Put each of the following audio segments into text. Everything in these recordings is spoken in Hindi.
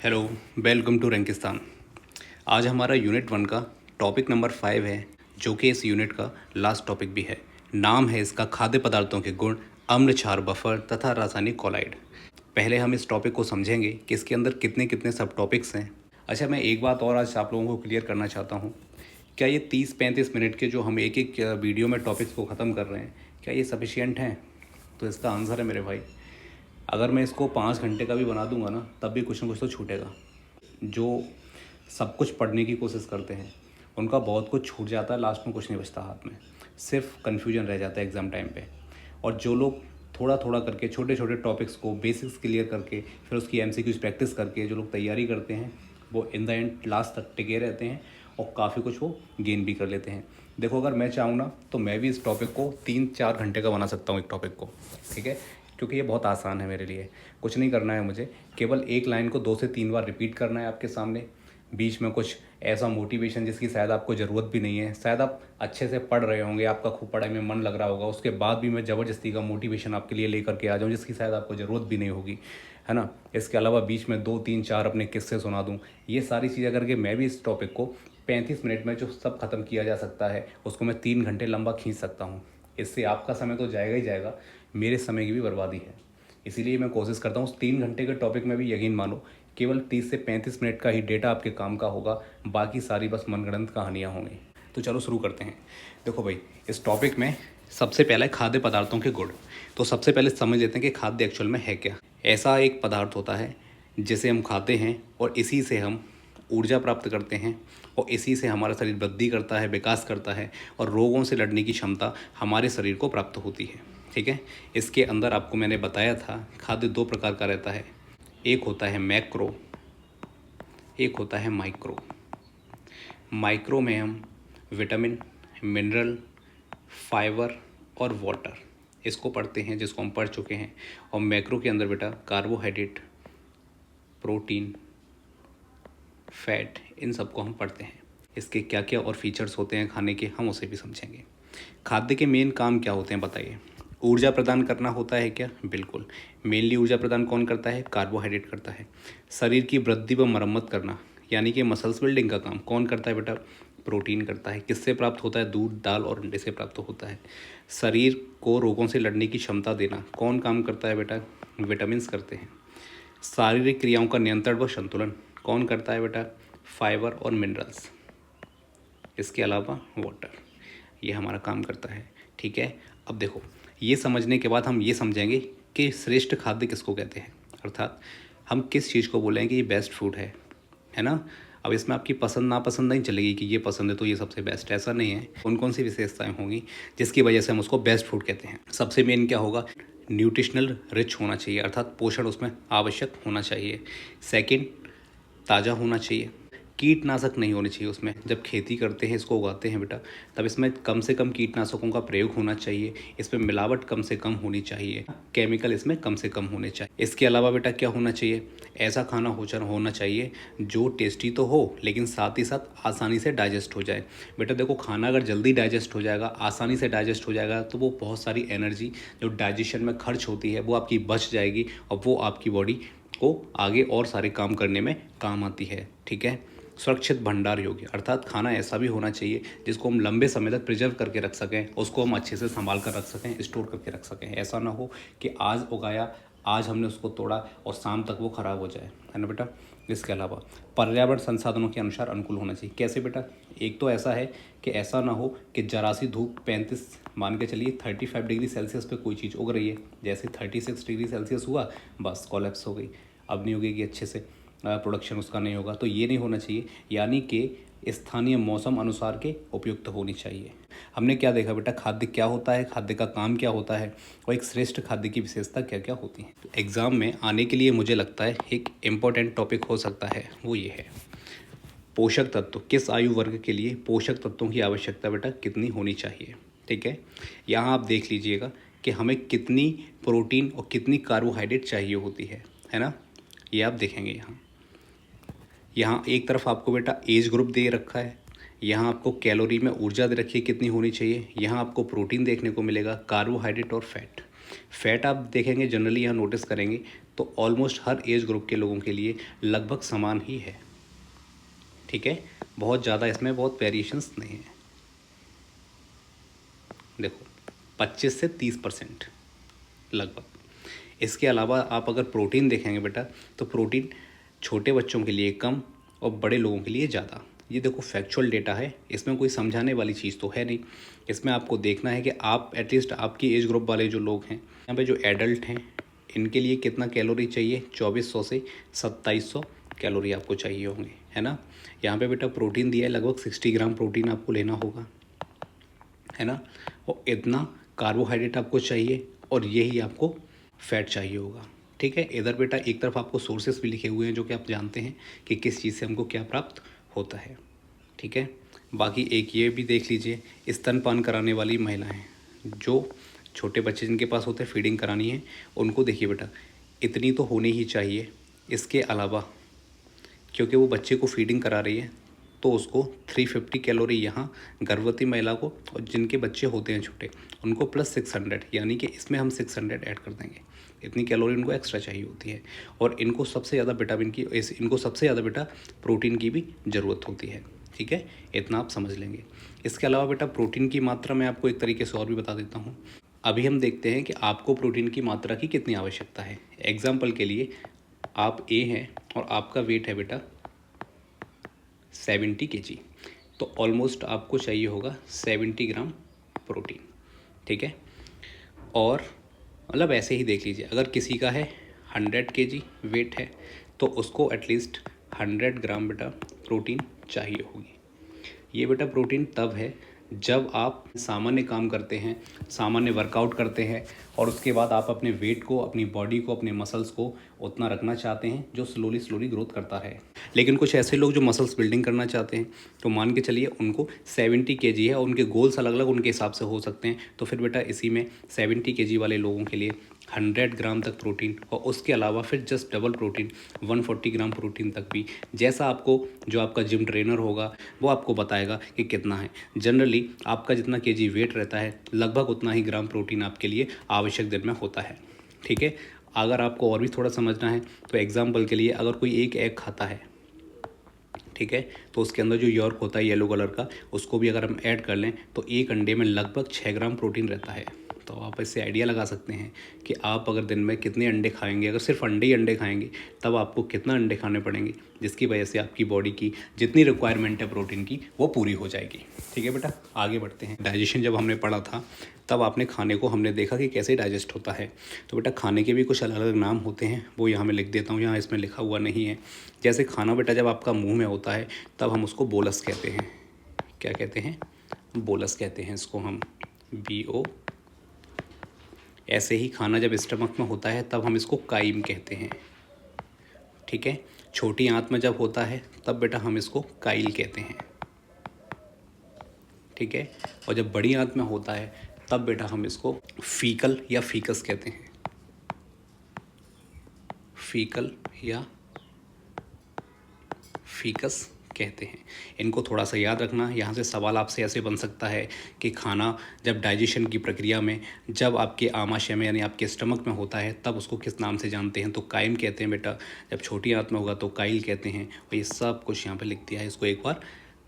Hello, welcome to रंकिस्तान। आज हमारा यूनिट 1 का टॉपिक नंबर 5 है, जो कि इस यूनिट का लास्ट टॉपिक भी है। नाम है इसका खाद्य पदार्थों के गुण, अम्ल क्षार बफर तथा रासायनिक कोलाइड। पहले हम इस टॉपिक को समझेंगे कि इसके अंदर कितने कितने सब टॉपिक्स हैं। अच्छा, मैं एक बात और आज आप लोगों को क्लियर करना चाहता हूँ। क्या ये 30-35 मिनट के जो हम एक एक वीडियो में टॉपिक्स को ख़त्म कर रहे हैं, क्या ये सफिशिएंट हैं? तो इसका आंसर है मेरे भाई, अगर मैं इसको 5 घंटे का भी बना दूंगा ना, तब भी कुछ ना कुछ तो छूटेगा। जो सब कुछ पढ़ने की कोशिश करते हैं उनका बहुत कुछ छूट जाता है, लास्ट में कुछ नहीं बचता हाथ में, सिर्फ कन्फ्यूजन रह जाता है एग्ज़ाम टाइम पे। और जो लोग थोड़ा थोड़ा करके छोटे छोटे टॉपिक्स को बेसिक्स क्लियर करके फिर उसकी एमसीक्यूज प्रैक्टिस करके जो लोग तैयारी करते हैं, वो इन द एंड लास्ट तक टिके रहते हैं और काफ़ी कुछ वो गेन भी कर लेते हैं। देखो, अगर मैं चाहूँ ना तो मैं भी इस टॉपिक को 3-4 घंटे का बना सकता हूँ, एक टॉपिक को। ठीक है, क्योंकि ये बहुत आसान है मेरे लिए। कुछ नहीं करना है मुझे, केवल एक लाइन को 2 से 3 बार रिपीट करना है आपके सामने। बीच में कुछ ऐसा मोटिवेशन जिसकी शायद आपको ज़रूरत भी नहीं है, शायद आप अच्छे से पढ़ रहे होंगे, आपका खूब पढ़ाई में मन लग रहा होगा, उसके बाद भी मैं ज़बरदस्ती का मोटिवेशन आपके लिए लेकर के आ जाऊँ जिसकी शायद आपको ज़रूरत भी नहीं होगी, है ना। इसके अलावा बीच में 2-3-4 अपने किस्से सुना दूँ। ये सारी चीज़ें करके मैं भी इस टॉपिक को 35 मिनट में जो सब ख़त्म किया जा सकता है उसको मैं 3 घंटे लंबा खींच सकता हूँ। इससे आपका समय तो जाएगा ही जाएगा, मेरे समय की भी बर्बादी है। इसीलिए मैं कोशिश करता हूँ उस 3 घंटे के टॉपिक में भी, यकीन मानो, केवल 30 से 35 मिनट का ही डेटा आपके काम का होगा, बाकी सारी बस मनगढ़ंत कहानियाँ होंगी। तो चलो शुरू करते हैं। देखो भाई, इस टॉपिक में सबसे पहला है खाद्य पदार्थों के गुण। तो सबसे पहले समझ लेते हैं कि खाद्य एक्चुअल में है क्या। ऐसा एक पदार्थ होता है जिसे हम खाते हैं और इसी से हम ऊर्जा प्राप्त करते हैं और इसी से हमारा शरीर वृद्धि करता है, विकास करता है और रोगों से लड़ने की क्षमता हमारे शरीर को प्राप्त होती है। ठीक है, इसके अंदर आपको मैंने बताया था खाद्य 2 प्रकार का रहता है। एक होता है मैक्रो, एक होता है माइक्रो। माइक्रो में हम विटामिन, मिनरल, फाइबर और वाटर इसको पढ़ते हैं, जिसको हम पढ़ चुके हैं। और मैक्रो के अंदर बेटा कार्बोहाइड्रेट, प्रोटीन, फैट, इन सबको हम पढ़ते हैं। इसके क्या क्या और फीचर्स होते हैं खाने के, हम उसे भी समझेंगे। खाद्य के मेन काम क्या होते हैं बताइए। ऊर्जा प्रदान करना होता है क्या? बिल्कुल। मेनली ऊर्जा प्रदान कौन करता है? कार्बोहाइड्रेट करता है। शरीर की वृद्धि व मरम्मत करना, यानी कि मसल्स बिल्डिंग का काम कौन करता है बेटा? प्रोटीन करता है। किससे प्राप्त होता है? दूध, दाल और अंडे से प्राप्त होता है। शरीर को रोगों से लड़ने की क्षमता देना कौन काम करता है बेटा? विटामिन्स करते हैं। शारीरिक क्रियाओं का नियंत्रण व संतुलन कौन करता है बेटा? फाइबर और मिनरल्स। इसके अलावा वाटर, ये हमारा काम करता है। ठीक है, अब देखो, ये समझने के बाद हम ये समझेंगे कि श्रेष्ठ खाद्य किसको कहते हैं, अर्थात हम किस चीज़ को बोलें कि ये बेस्ट फूड है ना। अब इसमें आपकी पसंद नापसंद नहीं चलेगी कि ये पसंद है तो ये सबसे बेस्ट, ऐसा नहीं है। कौन कौन सी विशेषताएं होंगी जिसकी वजह से हम उसको बेस्ट फूड कहते हैं? सबसे मेन क्या होगा? न्यूट्रिशनल रिच होना चाहिए, अर्थात पोषण उसमें आवश्यक होना चाहिए। सेकंड, ताज़ा होना चाहिए। कीटनाशक नहीं होने चाहिए उसमें। जब खेती करते हैं, इसको उगाते हैं बेटा, तब इसमें कम से कम कीटनाशकों का प्रयोग होना चाहिए। इसमें मिलावट कम से कम होनी चाहिए, केमिकल इसमें कम से कम होने चाहिए। इसके अलावा बेटा क्या होना चाहिए? ऐसा खाना होना चाहिए जो टेस्टी तो हो लेकिन साथ ही साथ आसानी से डाइजेस्ट हो जाए। बेटा देखो, खाना अगर जल्दी डाइजेस्ट हो जाएगा, आसानी से डाइजेस्ट हो जाएगा, तो वो बहुत सारी एनर्जी जो डाइजेशन में खर्च होती है वो आपकी बच जाएगी और वो आपकी बॉडी को आगे और सारे काम करने में काम आती है। ठीक है, सुरक्षित भंडार योग्य, अर्थात खाना ऐसा भी होना चाहिए जिसको हम लंबे समय तक प्रिजर्व करके रख सकें, उसको हम अच्छे से संभाल कर रख सकें, स्टोर करके रख सकें। ऐसा ना हो कि आज उगाया, आज हमने उसको तोड़ा और शाम तक वो ख़राब हो जाए, है ना बेटा। इसके अलावा पर्यावरण संसाधनों के अनुसार अनुकूल होना चाहिए। कैसे बेटा? एक तो ऐसा है कि ऐसा ना हो कि जरा सी धूप 35, मान के चलिए 35 डिग्री सेल्सियस पे कोई चीज़ उग रही है, जैसे 36 डिग्री सेल्सियस हुआ बस कोलैप्स हो गई, अब नहीं उगेगी अच्छे से, प्रोडक्शन उसका नहीं होगा। तो ये नहीं होना चाहिए, यानी कि स्थानीय मौसम अनुसार के उपयुक्त होनी चाहिए। हमने क्या देखा बेटा? खाद्य क्या होता है, खाद्य का काम क्या होता है और एक श्रेष्ठ खाद्य की विशेषता क्या क्या होती है। तो एग्ज़ाम में आने के लिए मुझे लगता है एक इम्पॉर्टेंट टॉपिक हो सकता है, वो ये है पोषक तत्व। किस आयु वर्ग के लिए पोषक तत्वों की आवश्यकता बेटा कितनी होनी चाहिए? ठीक है, यहाँ आप देख लीजिएगा कि हमें कितनी प्रोटीन और कितनी कार्बोहाइड्रेट चाहिए होती है ना। ये आप देखेंगे यहाँ एक तरफ आपको बेटा एज ग्रुप दे रखा है, यहाँ आपको कैलोरी में ऊर्जा दे रखी है कितनी होनी चाहिए, यहाँ आपको प्रोटीन देखने को मिलेगा, कार्बोहाइड्रेट और फैट। फैट आप देखेंगे जनरली यहाँ नोटिस करेंगे तो ऑलमोस्ट हर एज ग्रुप के लोगों के लिए लगभग समान ही है। ठीक है, बहुत ज़्यादा इसमें बहुत वेरिएशंस नहीं है। देखो 25 से 30% लगभग। इसके अलावा आप अगर प्रोटीन देखेंगे बेटा तो प्रोटीन छोटे बच्चों के लिए कम और बड़े लोगों के लिए ज़्यादा। ये देखो फैक्चुअल डेटा है, इसमें कोई समझाने वाली चीज़ तो है नहीं। इसमें आपको देखना है कि आप एटलीस्ट आपकी एज ग्रुप वाले जो लोग हैं, यहाँ पे जो एडल्ट हैं, इनके लिए कितना कैलोरी चाहिए, 2400 से 2700 कैलोरी आपको चाहिए होंगे, है ना। यहाँ पे बेटा प्रोटीन दिया है, लगभग 60 ग्राम प्रोटीन आपको लेना होगा, है ना। और इतना कार्बोहाइड्रेट आपको चाहिए और यही आपको फैट चाहिए होगा। ठीक है, इधर बेटा एक तरफ आपको सोर्सेस भी लिखे हुए हैं जो कि आप जानते हैं कि किस चीज़ से हमको क्या प्राप्त होता है। ठीक है, बाकी एक ये भी देख लीजिए, स्तनपान कराने वाली महिलाएं, जो छोटे बच्चे जिनके पास होते हैं फीडिंग करानी है, उनको देखिए बेटा इतनी तो होनी ही चाहिए। इसके अलावा क्योंकि वो बच्चे को फीडिंग करा रही है तो उसको 350 कैलोरी यहाँ गर्भवती महिला को, और जिनके बच्चे होते हैं छोटे उनको प्लस 600, यानी कि इसमें हम 600 ऐड कर देंगे। इतनी कैलोरी इनको एक्स्ट्रा चाहिए होती है। और इनको सबसे ज़्यादा विटामिन की, इनको सबसे ज़्यादा बेटा प्रोटीन की भी ज़रूरत होती है। ठीक है, इतना आप समझ लेंगे। इसके अलावा बेटा प्रोटीन की मात्रा मैं आपको एक तरीके से और भी बता देता हूँ। अभी हम देखते हैं कि आपको प्रोटीन की मात्रा की कितनी आवश्यकता है। एग्जाम्पल के लिए आप ए हैं और आपका वेट है बेटा 70 kg, तो ऑलमोस्ट आपको चाहिए होगा 70 ग्राम प्रोटीन। ठीक है, और मतलब ऐसे ही देख लीजिए, अगर किसी का है 100 kg वेट है तो उसको एटलीस्ट 100 ग्राम बेटा प्रोटीन चाहिए होगी। ये बेटा प्रोटीन तब है जब आप सामान्य काम करते हैं, सामान्य वर्कआउट करते हैं और उसके बाद आप अपने वेट को, अपनी बॉडी को, अपने मसल्स को उतना रखना चाहते हैं जो स्लोली ग्रोथ करता है। लेकिन कुछ ऐसे लोग जो मसल्स बिल्डिंग करना चाहते हैं, तो मान के चलिए उनको 70 kg है और उनके गोल्स अलग अलग उनके हिसाब से हो सकते हैं। तो फिर बेटा इसी में 70 kg वाले लोगों के लिए 100 ग्राम तक प्रोटीन, और उसके अलावा फिर just double protein 140 gram protein तक भी, जैसा आपको जो आपका जिम ट्रेनर होगा वो आपको बताएगा कि कितना है। जनरली आपका जितना केजी वेट रहता है लगभग उतना ही ग्राम प्रोटीन आपके लिए आवश्यक दिन में होता है। ठीक है, अगर आपको और भी थोड़ा समझना है तो एग्जाम्पल के लिए अगर कोई एक एग खाता है, ठीक है, तो उसके अंदर जो यॉर्क होता है येलो कलर का, उसको भी अगर हम ऐड कर लें तो एक अंडे में लगभग 6 ग्राम प्रोटीन रहता है। तो आप इससे आइडिया लगा सकते हैं कि आप अगर दिन में कितने अंडे खाएंगे। अगर सिर्फ अंडे ही अंडे खाएंगे तब आपको कितना अंडे खाने पड़ेंगे, जिसकी वजह से आपकी बॉडी की जितनी रिक्वायरमेंट है प्रोटीन की वो पूरी हो जाएगी। ठीक है बेटा, आगे बढ़ते हैं। डाइजेशन जब हमने पढ़ा था तब आपने खाने को हमने देखा कि कैसे डाइजेस्ट होता है। तो बेटा खाने के भी कुछ अलग अलग नाम होते हैं, वो यहाँ मैं लिख देता हूँ, यहाँ इसमें लिखा हुआ नहीं है। जैसे खाना बेटा जब आपका मुँह में होता है तब हम उसको बोलस कहते हैं। क्या कहते हैं? बोलस कहते हैं इसको हम, BO। ऐसे ही खाना जब स्टमक में होता है तब हम इसको काइम कहते हैं। ठीक है, छोटी आंत में जब होता है तब बेटा हम इसको काइल कहते हैं। ठीक है, और जब बड़ी आंत में होता है तब बेटा हम इसको फीकल या फीकस कहते हैं। फीकल या फीकस कहते हैं। इनको थोड़ा सा याद रखना। यहाँ से सवाल आपसे ऐसे बन सकता है कि खाना जब डाइजेशन की प्रक्रिया में, जब आपके आमाशय में यानी आपके स्टमक में होता है तब उसको किस नाम से जानते हैं? तो काइम कहते हैं बेटा। जब छोटी आंत में होगा तो काइल कहते हैं। और ये सब कुछ यहाँ पे लिख दिया है, इसको एक बार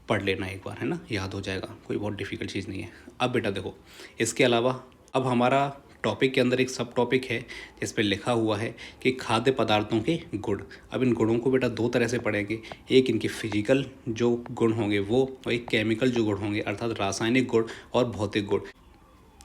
पढ़ लेना, एक बार, है ना, याद हो जाएगा, कोई बहुत डिफ़िकल्ट चीज़ नहीं है। अब बेटा देखो, इसके अलावा अब हमारा टॉपिक के अंदर एक सब टॉपिक है जिस पे लिखा हुआ है कि खाद्य पदार्थों के गुण। अब इन गुणों को बेटा दो तरह से पढ़ेंगे, एक इनके फिजिकल जो गुण होंगे वो, और एक केमिकल जो गुण होंगे अर्थात रासायनिक गुण और भौतिक गुण।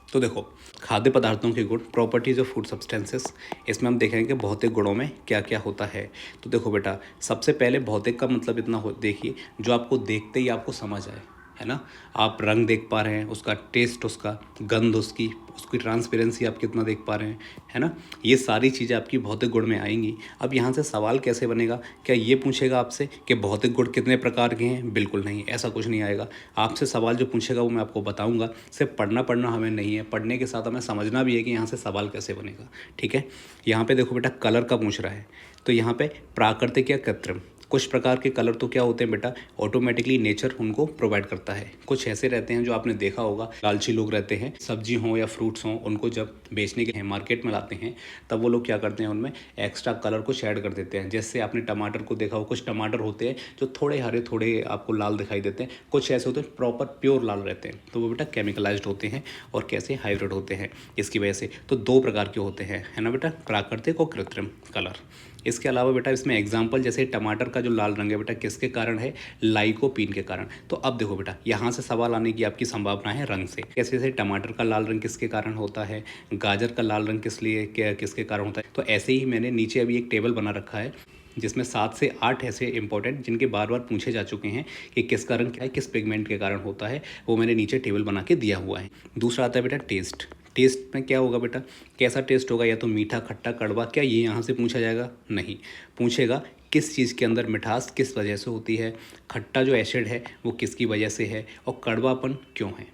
तो देखो खाद्य पदार्थों के गुण, प्रॉपर्टीज़ ऑफ फूड सब्सटेंसेस, इसमें हम देखेंगे कि भौतिक गुणों में क्या क्या होता है। तो देखो बेटा, सबसे पहले भौतिक का मतलब इतना हो, देखिए जो आपको देखते ही आपको समझ आए, है ना। आप रंग देख पा रहे हैं, उसका टेस्ट, उसका गंध, उसकी ट्रांसपेरेंसी आप कितना देख पा रहे हैं, है ना। ये सारी चीज़ें आपकी भौतिक गुण में आएंगी। अब यहाँ से सवाल कैसे बनेगा? क्या ये पूछेगा आपसे कि भौतिक गुण कितने प्रकार के हैं? बिल्कुल नहीं, ऐसा कुछ नहीं आएगा। आपसे सवाल जो पूछेगा वो मैं आपको बताऊँगा। सिर्फ पढ़ना हमें नहीं है, पढ़ने के साथ हमें समझना भी है कि यहाँ से सवाल कैसे बनेगा। ठीक है, यहाँ पर देखो बेटा कलर का पूछ रहा है, तो यहाँ पर प्राकृतिक या कृत्रिम। कुछ प्रकार के कलर तो क्या होते हैं बेटा, ऑटोमेटिकली नेचर उनको प्रोवाइड करता है। कुछ ऐसे रहते हैं जो आपने देखा होगा, लालची लोग रहते हैं, सब्जी हो या फ्रूट्स हों, उनको जब बेचने के मार्केट में लाते हैं तब वो लोग क्या करते हैं, उनमें एक्स्ट्रा कलर कुछ ऐड कर देते हैं। जैसे आपने टमाटर को देखा हो, कुछ टमाटर होते हैं जो थोड़े हरे थोड़े आपको लाल दिखाई देते हैं, कुछ ऐसे होते हैं प्रॉपर प्योर लाल रहते हैं, तो वो बेटा केमिकलाइज्ड होते हैं और कैसे हाइब्रिड होते हैं। इसकी वजह से तो दो प्रकार के होते हैं, है ना बेटा, प्राकृतिक और कृत्रिम कलर। इसके अलावा बेटा इसमें एग्जाम्पल जैसे टमाटर का जो लाल रंग है बेटा किसके कारण है, लाइकोपीन के कारण। तो अब देखो बेटा यहाँ से सवाल आने की आपकी संभावना है रंग से। कैसे जैसे टमाटर का लाल रंग किसके कारण होता है, गाजर का लाल रंग किसके कारण होता है। तो ऐसे ही मैंने नीचे अभी एक टेबल बना रखा है जिसमें 7 से 8 ऐसे इंपॉर्टेंट जिनके बार बार पूछे जा चुके हैं कि किसका रंग क्या है, किस पिगमेंट के कारण होता है, वो मैंने नीचे टेबल बना के दिया हुआ है। दूसरा आता है बेटा टेस्ट। टेस्ट में क्या होगा बेटा, कैसा टेस्ट होगा, या तो मीठा खट्टा कड़वा, क्या ये यहाँ से पूछा जाएगा, नहीं पूछेगा किस चीज़ के अंदर मिठास किस वजह से होती है, खट्टा जो एसिड है वो किसकी वजह से है, और कड़वापन क्यों है।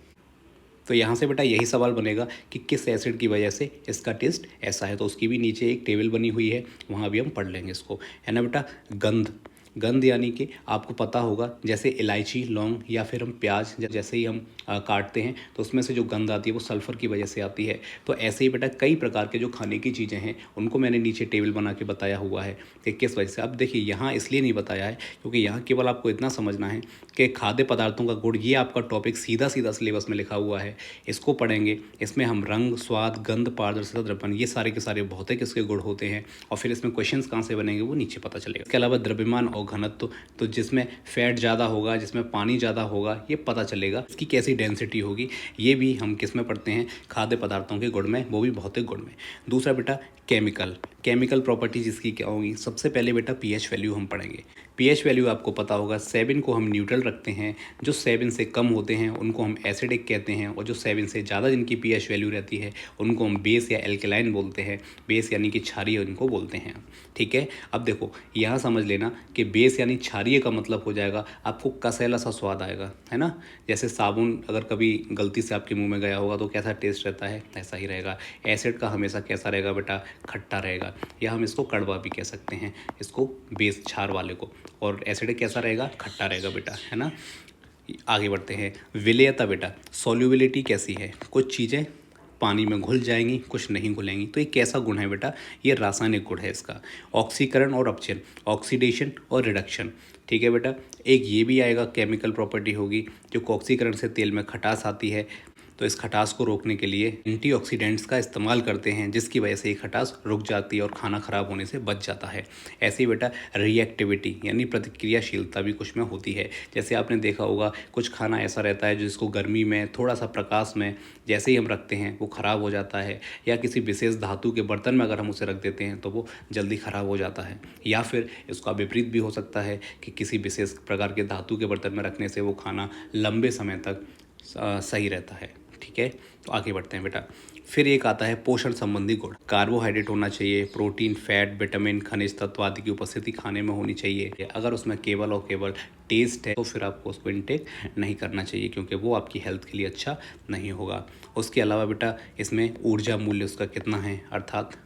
तो यहाँ से बेटा यही सवाल बनेगा कि किस एसिड की वजह से इसका टेस्ट ऐसा है, तो उसकी भी नीचे एक टेबल बनी हुई है, वहाँ भी हम पढ़ लेंगे इसको, है ना बेटा। गंध, गंध यानी कि आपको पता होगा जैसे इलायची लौंग या फिर हम प्याज जैसे ही हम काटते हैं तो उसमें से जो गंध आती है वो सल्फ़र की वजह से आती है। तो ऐसे ही बेटा कई प्रकार के जो खाने की चीज़ें हैं उनको मैंने नीचे टेबल बना के बताया हुआ है कि किस वजह से। अब देखिए यहाँ इसलिए नहीं बताया है क्योंकि यहाँ केवल आपको इतना समझना है कि खाद्य पदार्थों का गुण, ये आपका टॉपिक सीधा सीधा सिलेबस में लिखा हुआ है, इसको पढ़ेंगे। इसमें हम रंग, स्वाद, गंध, पारदर्शिता, दर्पण, ये सारे के सारे भौतिक इसके गुण होते हैं, और फिर इसमें क्वेश्चंस कहाँ से बनेंगे वो नीचे पता चलेगा। इसके अलावा द्रव्यमान और घनत्व, तो जिसमें फैट ज़्यादा होगा, जिसमें पानी ज़्यादा होगा, ये पता चलेगा। इसकी कैसी डेंसिटी होगी, ये भी हम किस में पढ़ते हैं, खाद्य पदार्थों के गुण में, वो भी भौतिक गुण में। दूसरा बेटा केमिकल, केमिकल प्रॉपर्टीज इसकी क्या होगी। सबसे पहले बेटा पीएच वैल्यू हम पढ़ेंगे। पीएच वैल्यू आपको पता होगा 7 को हम न्यूट्रल रखते हैं, जो 7 से कम होते हैं उनको हम एसिडिक कहते हैं, और जो 7 से ज़्यादा जिनकी पीएच वैल्यू रहती है उनको हम बेस या एल्कलाइन बोलते हैं। बेस यानी कि क्षारीय उनको बोलते हैं, ठीक है। अब देखो यहाँ समझ लेना कि बेस यानी क्षारीय का मतलब हो जाएगा आपको कसैला सा स्वाद आएगा, है ना। जैसे साबुन अगर कभी गलती से आपके मुंह में गया होगा तो कैसा टेस्ट रहता है, ऐसा ही रहेगा। एसिड का हमेशा कैसा रहेगा बेटा, खट्टा रहेगा, या हम इसको कड़वा भी कह सकते हैं, इसको बेस क्षार वाले को। और एसिड कैसा रहेगा, खट्टा रहेगा बेटा, है ना। आगे बढ़ते हैं, विलेयता बेटा, सॉल्युबिलिटी कैसी है, कुछ चीज़ें पानी में घुल जाएंगी, कुछ नहीं घुलेंगी। तो ये कैसा गुण है बेटा, ये रासायनिक गुण है इसका। ऑक्सीकरण और अपचयन, ऑक्सीडेशन और रिडक्शन, ठीक है बेटा। एक ये भी आएगा, केमिकल प्रॉपर्टी होगी जो ऑक्सीकरण से तेल में खटास आती है, तो इस खटास को रोकने के लिए एंटीऑक्सीडेंट्स का इस्तेमाल करते हैं, जिसकी वजह से ये खटास रुक जाती है और खाना ख़राब होने से बच जाता है। ऐसे ही बेटा रिएक्टिविटी यानी प्रतिक्रियाशीलता भी कुछ में होती है। जैसे आपने देखा होगा कुछ खाना ऐसा रहता है जिसको गर्मी में थोड़ा सा प्रकाश में जैसे ही हम रखते हैं वो ख़राब हो जाता है, या किसी विशेष धातु के बर्तन में अगर हम उसे रख देते हैं तो वो जल्दी ख़राब हो जाता है। या फिर इसका विपरीत भी हो सकता है कि किसी विशेष प्रकार के धातु के बर्तन में रखने से वो खाना लंबे समय तक सही रहता है, ठीक है। तो आगे बढ़ते हैं बेटा। फिर एक आता है पोषण संबंधी गुण। कार्बोहाइड्रेट होना चाहिए, प्रोटीन, फैट, विटामिन, खनिज तत्व आदि की उपस्थिति खाने में होनी चाहिए। अगर उसमें केवल और केवल टेस्ट है तो फिर आपको उसको इनटेक नहीं करना चाहिए, क्योंकि वो आपकी हेल्थ के लिए अच्छा नहीं होगा। उसके अलावा बेटा इसमें ऊर्जा मूल्य उसका कितना है, अर्थात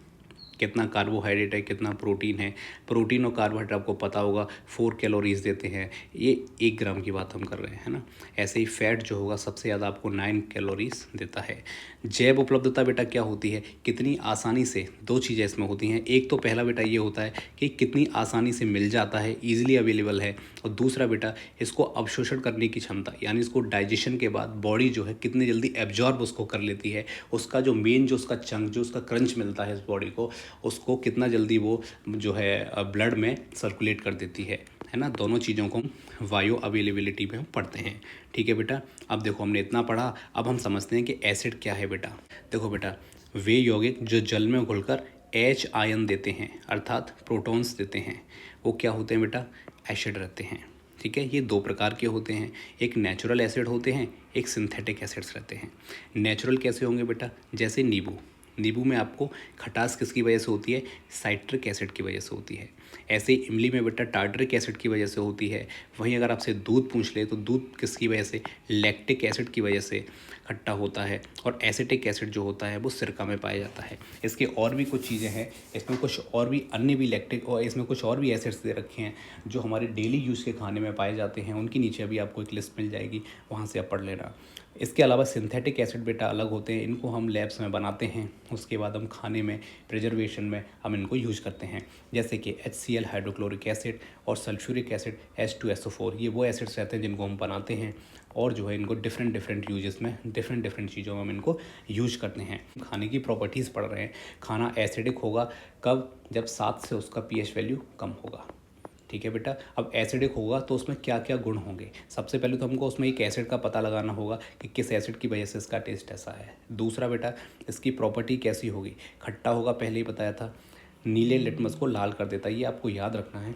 कितना कार्बोहाइड्रेट है, कितना प्रोटीन है। प्रोटीन और कार्बोहाइड्रेट आपको पता होगा 4 कैलोरीज देते हैं, ये 1 ग्राम की बात हम कर रहे हैं, है ना। ऐसे ही फैट जो होगा सबसे ज़्यादा आपको 9 कैलोरीज देता है। जैव उपलब्धता बेटा क्या होती है, कितनी आसानी से, 2 चीज़ें इसमें होती हैं। एक तो पहला बेटा ये होता है कि कितनी आसानी से मिल जाता है, ईजिली अवेलेबल है, और दूसरा बेटा इसको अवशोषण करने की क्षमता, यानी इसको डाइजेशन के बाद बॉडी जो है कितनी जल्दी एब्जॉर्ब उसको कर लेती है। उसका जो मेन जो उसका चंक जो उसका क्रंच मिलता है इस बॉडी को, उसको कितना जल्दी वो जो है ब्लड में सर्कुलेट कर देती है ना। दोनों चीज़ों को वायु अवेलेबिलिटी में हम पढ़ते हैं, ठीक है बेटा। अब देखो हमने इतना पढ़ा, अब हम समझते हैं कि एसिड क्या है बेटा। देखो बेटा वे यौगिक जो जल में घुलकर H आयन देते हैं, अर्थात प्रोटॉन्स देते हैं, वो क्या होते हैं बेटा, एसिड रहते हैं, ठीक है। ये 2 प्रकार के होते हैं, एक नेचुरल एसिड होते हैं, एक सिंथेटिक एसिड्स रहते हैं। नेचुरल कैसे होंगे बेटा, जैसे नींबू, नींबू में आपको खटास किसकी वजह से होती है, साइट्रिक एसिड की वजह से होती है। ऐसे इमली में बेटा टार्टरिक एसिड की वजह से होती है। वहीं अगर आपसे दूध पूछ ले तो दूध किसकी वजह से, लैक्टिक एसिड की वजह से खट्टा होता है। और एसिटिक एसिड जो होता है वो सिरका में पाया जाता है। इसके और भी कुछ चीज़ें हैं, इसमें कुछ और भी अन्य भी लैक्टिक और इसमें कुछ और भी एसिड्स दे रखे हैं जो हमारे डेली यूज़ के खाने में पाए जाते हैं। उनकी नीचे अभी आपको एक लिस्ट मिल जाएगी, वहाँ से आप पढ़ लेना। इसके अलावा सिंथेटिक एसिड बेटा अलग होते हैं, इनको हम लैब्स में बनाते हैं, उसके बाद हम खाने में प्रिजर्वेशन में हम इनको यूज़ करते हैं। जैसे कि HCl हाइड्रोक्लोरिक एसिड और सल्फ्यूरिक एसिड H2SO4, ये वो एसिड्स रहते हैं जिनको हम बनाते हैं और जो है इनको डिफरेंट यूजेस में डिफरेंट चीज़ों में हम इनको यूज करते हैं। खाने की प्रॉपर्टीज़ पढ़ रहे हैं। खाना एसिडिक होगा कब, जब 7 से उसका pH वैल्यू कम होगा। ठीक है बेटा। अब एसिडिक होगा तो उसमें क्या क्या गुण होंगे, सबसे पहले तो हमको उसमें एक एसिड का पता लगाना होगा कि किस एसिड की वजह से इसका टेस्ट ऐसा है। दूसरा बेटा, इसकी प्रॉपर्टी कैसी होगी, खट्टा होगा, पहले ही बताया था, नीले लिटमस को लाल कर देता है, ये आपको याद रखना है।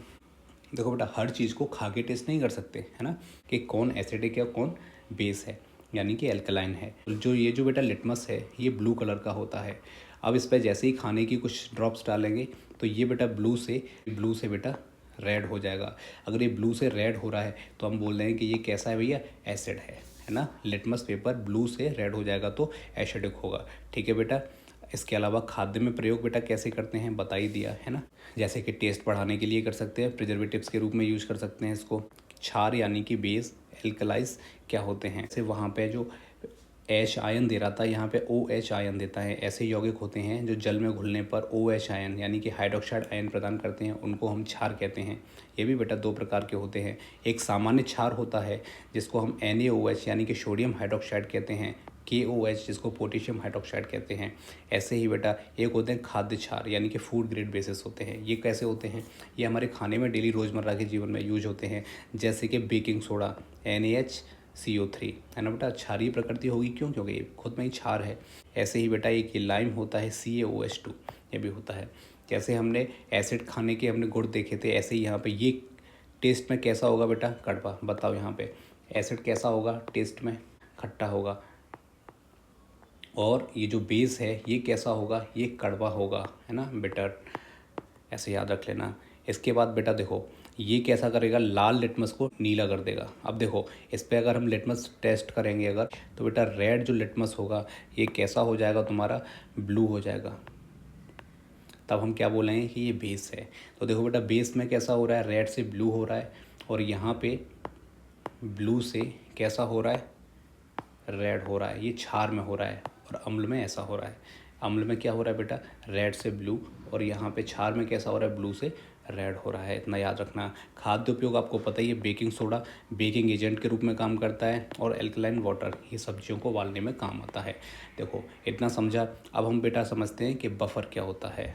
देखो बेटा, हर चीज़ को खा के टेस्ट नहीं कर सकते, है ना, कि कौन एसिडिक है कौन बेस है, यानी कि एल्कलाइन है। ये जो बेटा लिटमस है ये ब्लू कलर का होता है। अब इस पर जैसे ही खाने की कुछ ड्रॉप्स डालेंगे तो ये बेटा ब्लू से बेटा रेड हो जाएगा। अगर ये ब्लू से रेड हो रहा है तो हम बोल रहे हैं कि ये कैसा है भैया, एसिड है ना। लिटमस पेपर ब्लू से रेड हो जाएगा तो एसिडिक होगा। ठीक है बेटा। इसके अलावा खाद्य में प्रयोग बेटा कैसे करते हैं बता ही दिया है ना। जैसे कि टेस्ट बढ़ाने के लिए कर सकते हैं, प्रिजर्वेटिव्स के रूप में यूज कर सकते हैं इसको। क्षार यानी कि बेस, एल्कलाइज क्या होते हैं, जैसे वहाँ पे जो H आयन दे रहा था यहाँ पे OH आयन देता है। ऐसे यौगिक होते हैं जो जल में घुलने पर OH आयन यानी कि हाइड्रोक्साइड आयन प्रदान करते हैं, उनको हम क्षार कहते हैं। ये भी बेटा दो प्रकार के होते हैं। एक सामान्य क्षार होता है जिसको हम NaOH यानी कि सोडियम हाइड्रोक्साइड कहते हैं, KOH जिसको पोटेशियम हाइड्रोक्साइड कहते हैं। ऐसे ही बेटा एक होते हैं खाद्य क्षार यानी कि फूड ग्रेड बेसिस होते हैं। ये कैसे होते हैं, ये हमारे खाने में डेली रोज़मर्रा के जीवन में यूज होते हैं। जैसे कि बेकिंग सोडा NaHCO3 है ना बेटा, क्षारीय प्रकृति होगी, क्यों, क्योंकि ये खुद में ही क्षार है। ऐसे ही बेटा एक लाइम होता है CaOH2, ये भी होता है। जैसे हमने एसिड खाने के हमने गुण देखे थे, ऐसे ही यहाँ पे ये टेस्ट में कैसा होगा बेटा, कड़वा। बताओ यहाँ पे एसिड कैसा होगा, टेस्ट में खट्टा होगा। और ये जो बेस है ये कैसा होगा, ये कड़वा होगा, है ना, बिटर। ऐसे याद रख लेना। इसके बाद बेटा देखो ये कैसा करेगा, लाल लिटमस को नीला कर देगा। अब देखो इस पर अगर हम लिटमस टेस्ट करेंगे अगर, तो बेटा रेड जो लिटमस होगा ये कैसा हो जाएगा तुम्हारा, ब्लू हो जाएगा। तब हम क्या बोलेंगे कि ये बेस है। तो देखो बेटा बेस में कैसा हो रहा है, रेड से ब्लू हो रहा है, और यहाँ पे ब्लू से कैसा हो रहा है, रेड हो रहा है। ये क्षार में हो रहा है और अम्ल में ऐसा हो रहा है। अम्ल में क्या हो रहा है बेटा, रेड से ब्लू, और यहाँ पे क्षार में कैसा हो रहा है, ब्लू से रेड हो रहा है। इतना याद रखना। खाद्य उपयोग आपको पता ही है, बेकिंग सोडा बेकिंग एजेंट के रूप में काम करता है, और एल्कलाइन वाटर ये सब्जियों को उबालने में काम आता है। देखो इतना समझा। अब हम बेटा समझते हैं कि बफर क्या होता है।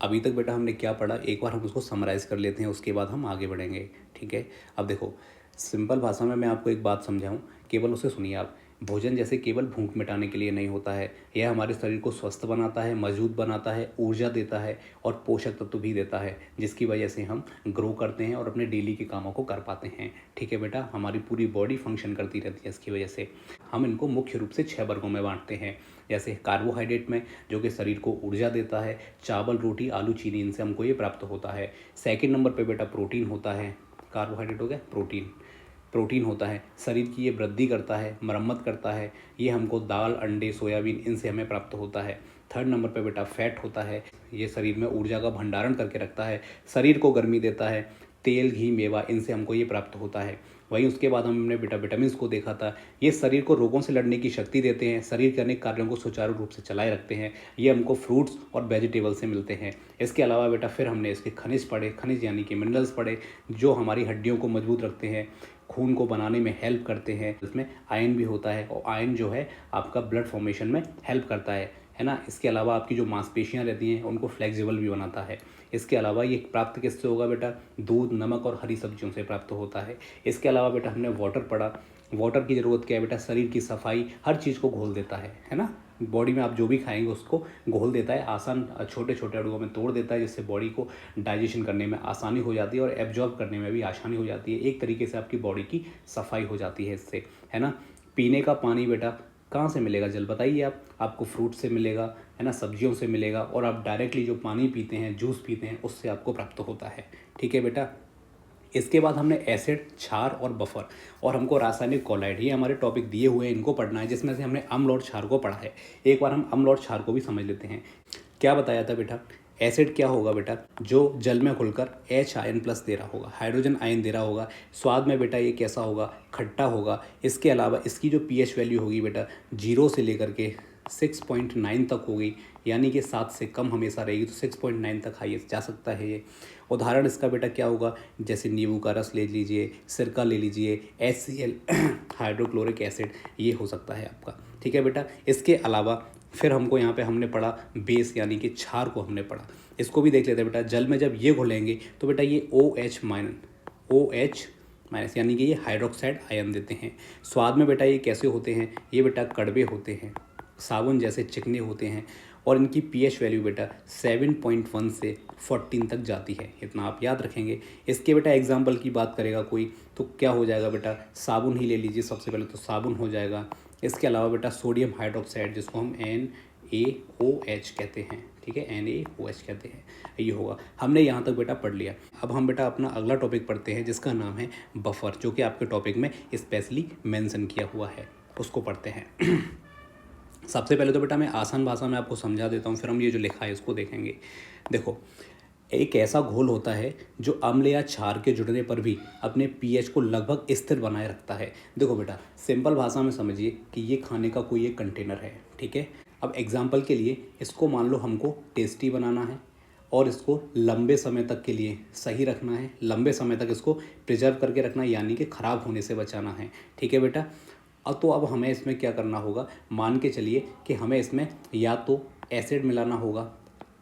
अभी तक बेटा हमने क्या पढ़ा, एक बार हम उसको समराइज़ कर लेते हैं, उसके बाद हम आगे बढ़ेंगे। ठीक है। अब देखो सिंपल भाषा में मैं आपको एक बात समझाऊँ, केवल उसे सुनिए आप। भोजन जैसे केवल भूख मिटाने के लिए नहीं होता है, यह हमारे शरीर को स्वस्थ बनाता है, मजबूत बनाता है, ऊर्जा देता है और पोषक तत्व भी देता है, जिसकी वजह से हम ग्रो करते हैं और अपने डेली के कामों को कर पाते हैं। ठीक है बेटा, हमारी पूरी बॉडी फंक्शन करती रहती है इसकी वजह से। हम इनको मुख्य रूप से 6 वर्गों में बांटते हैं। जैसे कार्बोहाइड्रेट में, जो कि शरीर को ऊर्जा देता है, चावल, रोटी, आलू, चीनी, इनसे हमको ये प्राप्त होता है। सेकंड नंबर पे बेटा प्रोटीन होता है। कार्बोहाइड्रेट हो गया, प्रोटीन होता है, शरीर की ये वृद्धि करता है, मरम्मत करता है। ये हमको दाल, अंडे, सोयाबीन, इनसे हमें प्राप्त होता है। थर्ड नंबर पे बेटा फैट होता है। ये शरीर में ऊर्जा का भंडारण करके रखता है, शरीर को गर्मी देता है। तेल, घी, मेवा, इनसे हमको ये प्राप्त होता है। वहीं उसके बाद हमने बेटा विटामिन को देखा था। ये शरीर को रोगों से लड़ने की शक्ति देते हैं, शरीर के अनेक कार्यों को सुचारू रूप से चलाए रखते हैं। ये हमको फ्रूट्स और वेजिटेबल से मिलते हैं। इसके अलावा बेटा फिर हमने इसके खनिज पढ़े, खनिज यानी कि मिनरल्स पढ़े, जो हमारी हड्डियों को मजबूत रखते हैं, खून को बनाने में हेल्प करते हैं। इसमें आयरन भी होता है, और आयरन जो है आपका ब्लड फॉर्मेशन में हेल्प करता है ना। इसके अलावा आपकी जो मांसपेशियां रहती हैं उनको फ्लेक्सिबल भी बनाता है। इसके अलावा ये प्राप्त किससे होगा बेटा, दूध, नमक और हरी सब्जियों से प्राप्त होता है। इसके अलावा बेटा हमने वाटर पढ़ा। वाटर की ज़रूरत क्या है बेटा, शरीर की सफाई, हर चीज़ को घोल देता है ना। बॉडी में आप जो भी खाएंगे उसको घोल देता है, आसान छोटे छोटे अणुओं में तोड़ देता है, जिससे बॉडी को डाइजेशन करने में आसानी हो जाती है और एब्जॉर्ब करने में भी आसानी हो जाती है। एक तरीके से आपकी बॉडी की सफाई हो जाती है इससे, है ना। पीने का पानी बेटा कहाँ से मिलेगा जल बताइए आप? आपको फ्रूट से मिलेगा, है ना, सब्जियों से मिलेगा, और आप डायरेक्टली जो पानी पीते हैं, जूस पीते हैं, उससे आपको प्राप्त होता है। ठीक है बेटा। इसके बाद हमने एसिड, क्षार और बफर, और हमको रासायनिक कोलाइड, ये हमारे टॉपिक दिए हुए हैं, इनको पढ़ना है, जिसमें से हमने अम्ल और क्षार को पढ़ा है। एक बार हम अम्ल और क्षार को भी समझ लेते हैं। क्या बताया था बेटा? एसिड क्या होगा बेटा? जो जल में घुलकर H आयन प्लस दे रहा होगा, हाइड्रोजन आयन दे रहा होगा। स्वाद में बेटा ये कैसा होगा? खट्टा होगा। इसके अलावा इसकी जो pH वैल्यू होगी बेटा 0 से लेकर के 6.9 तक होगी, यानी कि 7 से कम हमेशा रहेगी, तो 6.9 तक हाईएस्ट जा सकता है ये। उदाहरण इसका बेटा क्या होगा? जैसे नींबू का रस ले लीजिए, सिरका ले लीजिए, HCl हाइड्रोक्लोरिक एसिड, ये हो सकता है आपका। ठीक है बेटा। इसके अलावा फिर हमको यहाँ पे हमने पढ़ा बेस, यानी कि क्षार को हमने पढ़ा। इसको भी देख लेते हैं बेटा। जल में जब ये घुलेंगे तो बेटा ये OH माइनस, यानी कि ये हाइड्रोक्साइड आयन देते हैं। स्वाद में बेटा ये कैसे होते हैं? ये बेटा कड़वे होते हैं, साबुन जैसे चिकने होते हैं, और इनकी pH वैल्यू बेटा 7.1 से 14 तक जाती है। इतना आप याद रखेंगे। इसके बेटा एग्जाम्पल की बात करेगा कोई तो क्या हो जाएगा बेटा? साबुन ही ले लीजिए, सबसे पहले तो साबुन हो जाएगा। इसके अलावा बेटा सोडियम हाइड्रोक्साइड, जिसको हम NaOH कहते हैं, ठीक है, NaOH कहते हैं, ये होगा। हमने यहाँ तक बेटा पढ़ लिया। अब हम बेटा अपना अगला टॉपिक पढ़ते हैं, जिसका नाम है बफर, जो कि आपके टॉपिक में स्पेशली मेंशन किया हुआ है, उसको पढ़ते हैं। सबसे पहले तो बेटा मैं आसान भाषा में आपको समझा देता हूँ, फिर हम ये जो लिखा है इसको देखेंगे। देखो, एक ऐसा घोल होता है जो अम्ल या क्षार के जुड़ने पर भी अपने pH को लगभग स्थिर बनाए रखता है। देखो बेटा, सिंपल भाषा में समझिए कि ये खाने का कोई एक कंटेनर है, ठीक है। अब एग्जाम्पल के लिए इसको मान लो हमको टेस्टी बनाना है, और इसको लंबे समय तक के लिए सही रखना है, लंबे समय तक इसको प्रिजर्व करके रखना है, यानी कि ख़राब होने से बचाना है। ठीक है बेटा। अब हमें इसमें क्या करना होगा? मान के चलिए कि हमें इसमें या तो एसिड मिलाना होगा,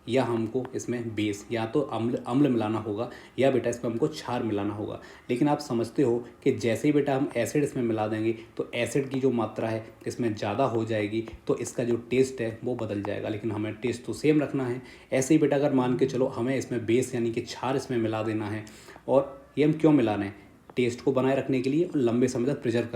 या हमको इसमें बेस, या तो अम्ल मिलाना होगा, या बेटा इसमें हमको क्षार मिलाना होगा। लेकिन आप समझते हो कि जैसे ही बेटा हम एसिड इसमें मिला देंगे तो एसिड की जो मात्रा है इसमें ज़्यादा हो जाएगी, तो इसका जो टेस्ट है वो बदल जाएगा, लेकिन हमें टेस्ट तो सेम रखना है। ऐसे ही बेटा अगर मान के चलो हमें इसमें बेस यानी कि क्षार इसमें मिला देना है, और ये हम क्यों मिला रहे हैं? टेस्ट को बनाए रखने के लिए और लंबे समय तक प्रिजर्व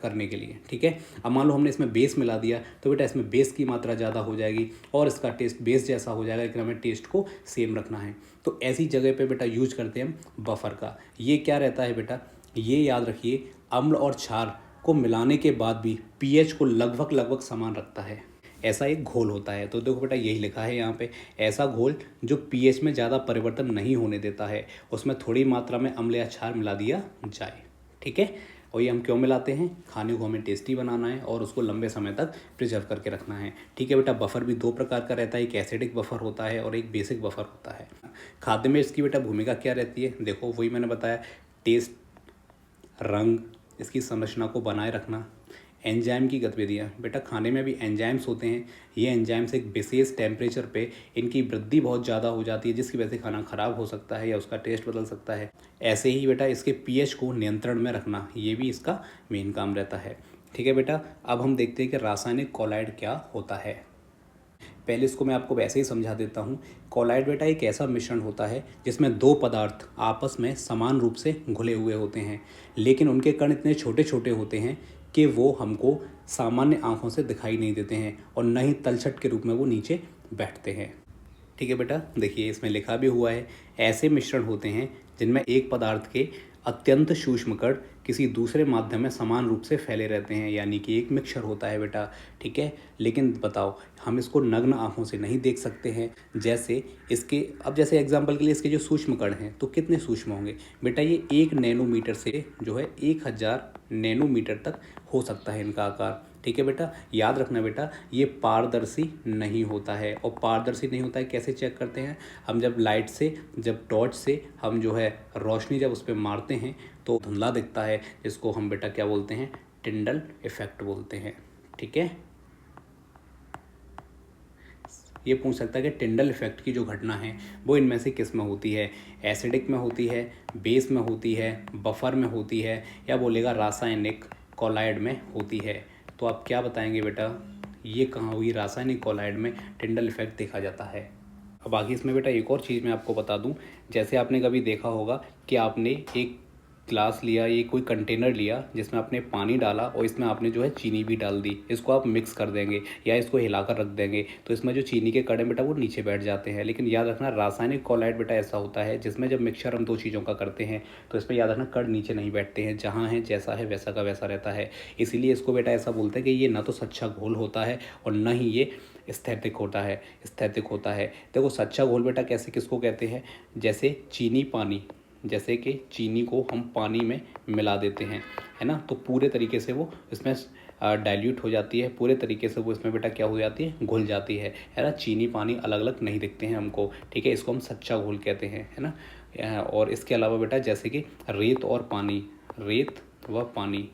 करने के लिए। ठीक है। अब मान लो हमने इसमें बेस मिला दिया तो बेटा इसमें बेस की मात्रा ज़्यादा हो जाएगी और इसका टेस्ट बेस जैसा हो जाएगा, लेकिन हमें टेस्ट को सेम रखना है। तो ऐसी जगह पे बेटा यूज करते हैं हम बफर का। ये क्या रहता है बेटा, ये याद रखिए, अम्ल और क्षार को मिलाने के बाद भी पीएच को लगभग समान रखता है, ऐसा एक घोल होता है। तो देखो बेटा यही लिखा है यहाँ पे, ऐसा घोल जो पीएच में ज़्यादा परिवर्तन नहीं होने देता है, उसमें थोड़ी मात्रा में अम्ल या क्षार मिला दिया जाए। ठीक है। और ये हम क्यों मिलाते हैं? खाने को हमें टेस्टी बनाना है और उसको लंबे समय तक प्रिजर्व करके रखना है। ठीक है बेटा। बफर भी दो प्रकार का रहता है, एक एसिडिक बफर होता है और एक बेसिक बफर होता है। खाद्य में इसकी बेटा भूमिका क्या रहती है? देखो वही मैंने बताया, टेस्ट, रंग, इसकी संरचना को बनाए रखना। एंजाइम की गतिविधियाँ, बेटा खाने में भी एंजाइम्स होते हैं। ये एंजाइम्स एक विशेष टेम्परेचर पे इनकी वृद्धि बहुत ज़्यादा हो जाती है, जिसकी वजह से खाना ख़राब हो सकता है या उसका टेस्ट बदल सकता है। ऐसे ही बेटा इसके पीएच को नियंत्रण में रखना, ये भी इसका मेन काम रहता है। ठीक है बेटा। अब हम देखते हैं कि रासायनिक कोलाइड क्या होता है। पहले इसको मैं आपको वैसे ही समझा देता हूँ। कोलाइड बेटा एक ऐसा मिश्रण होता है जिसमें दो पदार्थ आपस में समान रूप से घुले हुए होते हैं, लेकिन उनके कण इतने छोटे छोटे होते हैं कि वो हमको सामान्य आंखों से दिखाई नहीं देते हैं और न ही तलछट के रूप में वो नीचे बैठते हैं। ठीक है बेटा। देखिए इसमें लिखा भी हुआ है, ऐसे मिश्रण होते हैं जिनमें एक पदार्थ के अत्यंत सूक्ष्म कण किसी दूसरे माध्यम में समान रूप से फैले रहते हैं, यानी कि एक मिक्सचर होता है बेटा। ठीक है। लेकिन बताओ, हम इसको नग्न आंखों से नहीं देख सकते हैं। जैसे जैसे एग्जांपल के लिए इसके जो सूक्ष्म कण हैं तो कितने सूक्ष्म होंगे बेटा? ये 1 नैनोमीटर से जो है 1000 नैनोमीटर तक हो सकता है इनका आकार। ठीक है बेटा। याद रखना बेटा, ये पारदर्शी नहीं होता है। और पारदर्शी नहीं होता है कैसे चेक करते हैं? हम जब लाइट से, जब टॉर्च से हम जो है रोशनी जब उस पर मारते हैं तो धुंधला दिखता है, जिसको हम बेटा क्या बोलते हैं? टिंडल इफेक्ट बोलते हैं। ठीक है। ये पूछ सकता है कि टिंडल इफेक्ट की जो घटना है वो इनमें से किस में होती है? एसिडिक में होती है, बेस में होती है, बफर में होती है, या बोलेगा रासायनिक कोलाइड में होती है? तो आप क्या बताएंगे बेटा, ये कहाँ हुई? रासायनिक कोलाइड में टिंडल इफेक्ट देखा जाता है। अब बाकी इसमें बेटा एक और चीज़ मैं आपको बता दूं, जैसे आपने कभी देखा होगा कि आपने एक ग्लास लिया, ये कोई कंटेनर लिया जिसमें आपने पानी डाला और इसमें आपने जो है चीनी भी डाल दी, इसको आप मिक्स कर देंगे या इसको हिलाकर रख देंगे तो इसमें जो चीनी के कण बेटा वो नीचे बैठ जाते हैं। लेकिन याद रखना रासायनिक कोलाइड बेटा ऐसा होता है जिसमें जब मिक्सचर हम दो चीज़ों का करते हैं तो इसमें याद रखना कण नीचे नहीं बैठते हैं, जहाँ है जैसा है वैसा का वैसा रहता है। इसीलिए इसको बेटा ऐसा बोलते हैं कि ये ना तो सच्चा घोल होता है और न ही ये स्थैतिक होता है, स्थैतिक होता है। देखो सच्चा घोल बेटा कैसे किसको कहते हैं, जैसे चीनी पानी, जैसे कि चीनी को हम पानी में मिला देते हैं, है ना, तो पूरे तरीके से वो इसमें डाइल्यूट हो जाती है, पूरे तरीके से वो इसमें बेटा क्या हो जाती है, घुल जाती है ना। चीनी पानी अलग अलग नहीं दिखते हैं हमको, ठीक है, इसको हम सच्चा घोल कहते हैं, है ना। और इसके अलावा बेटा जैसे कि रेत और पानी, रेत व पानी,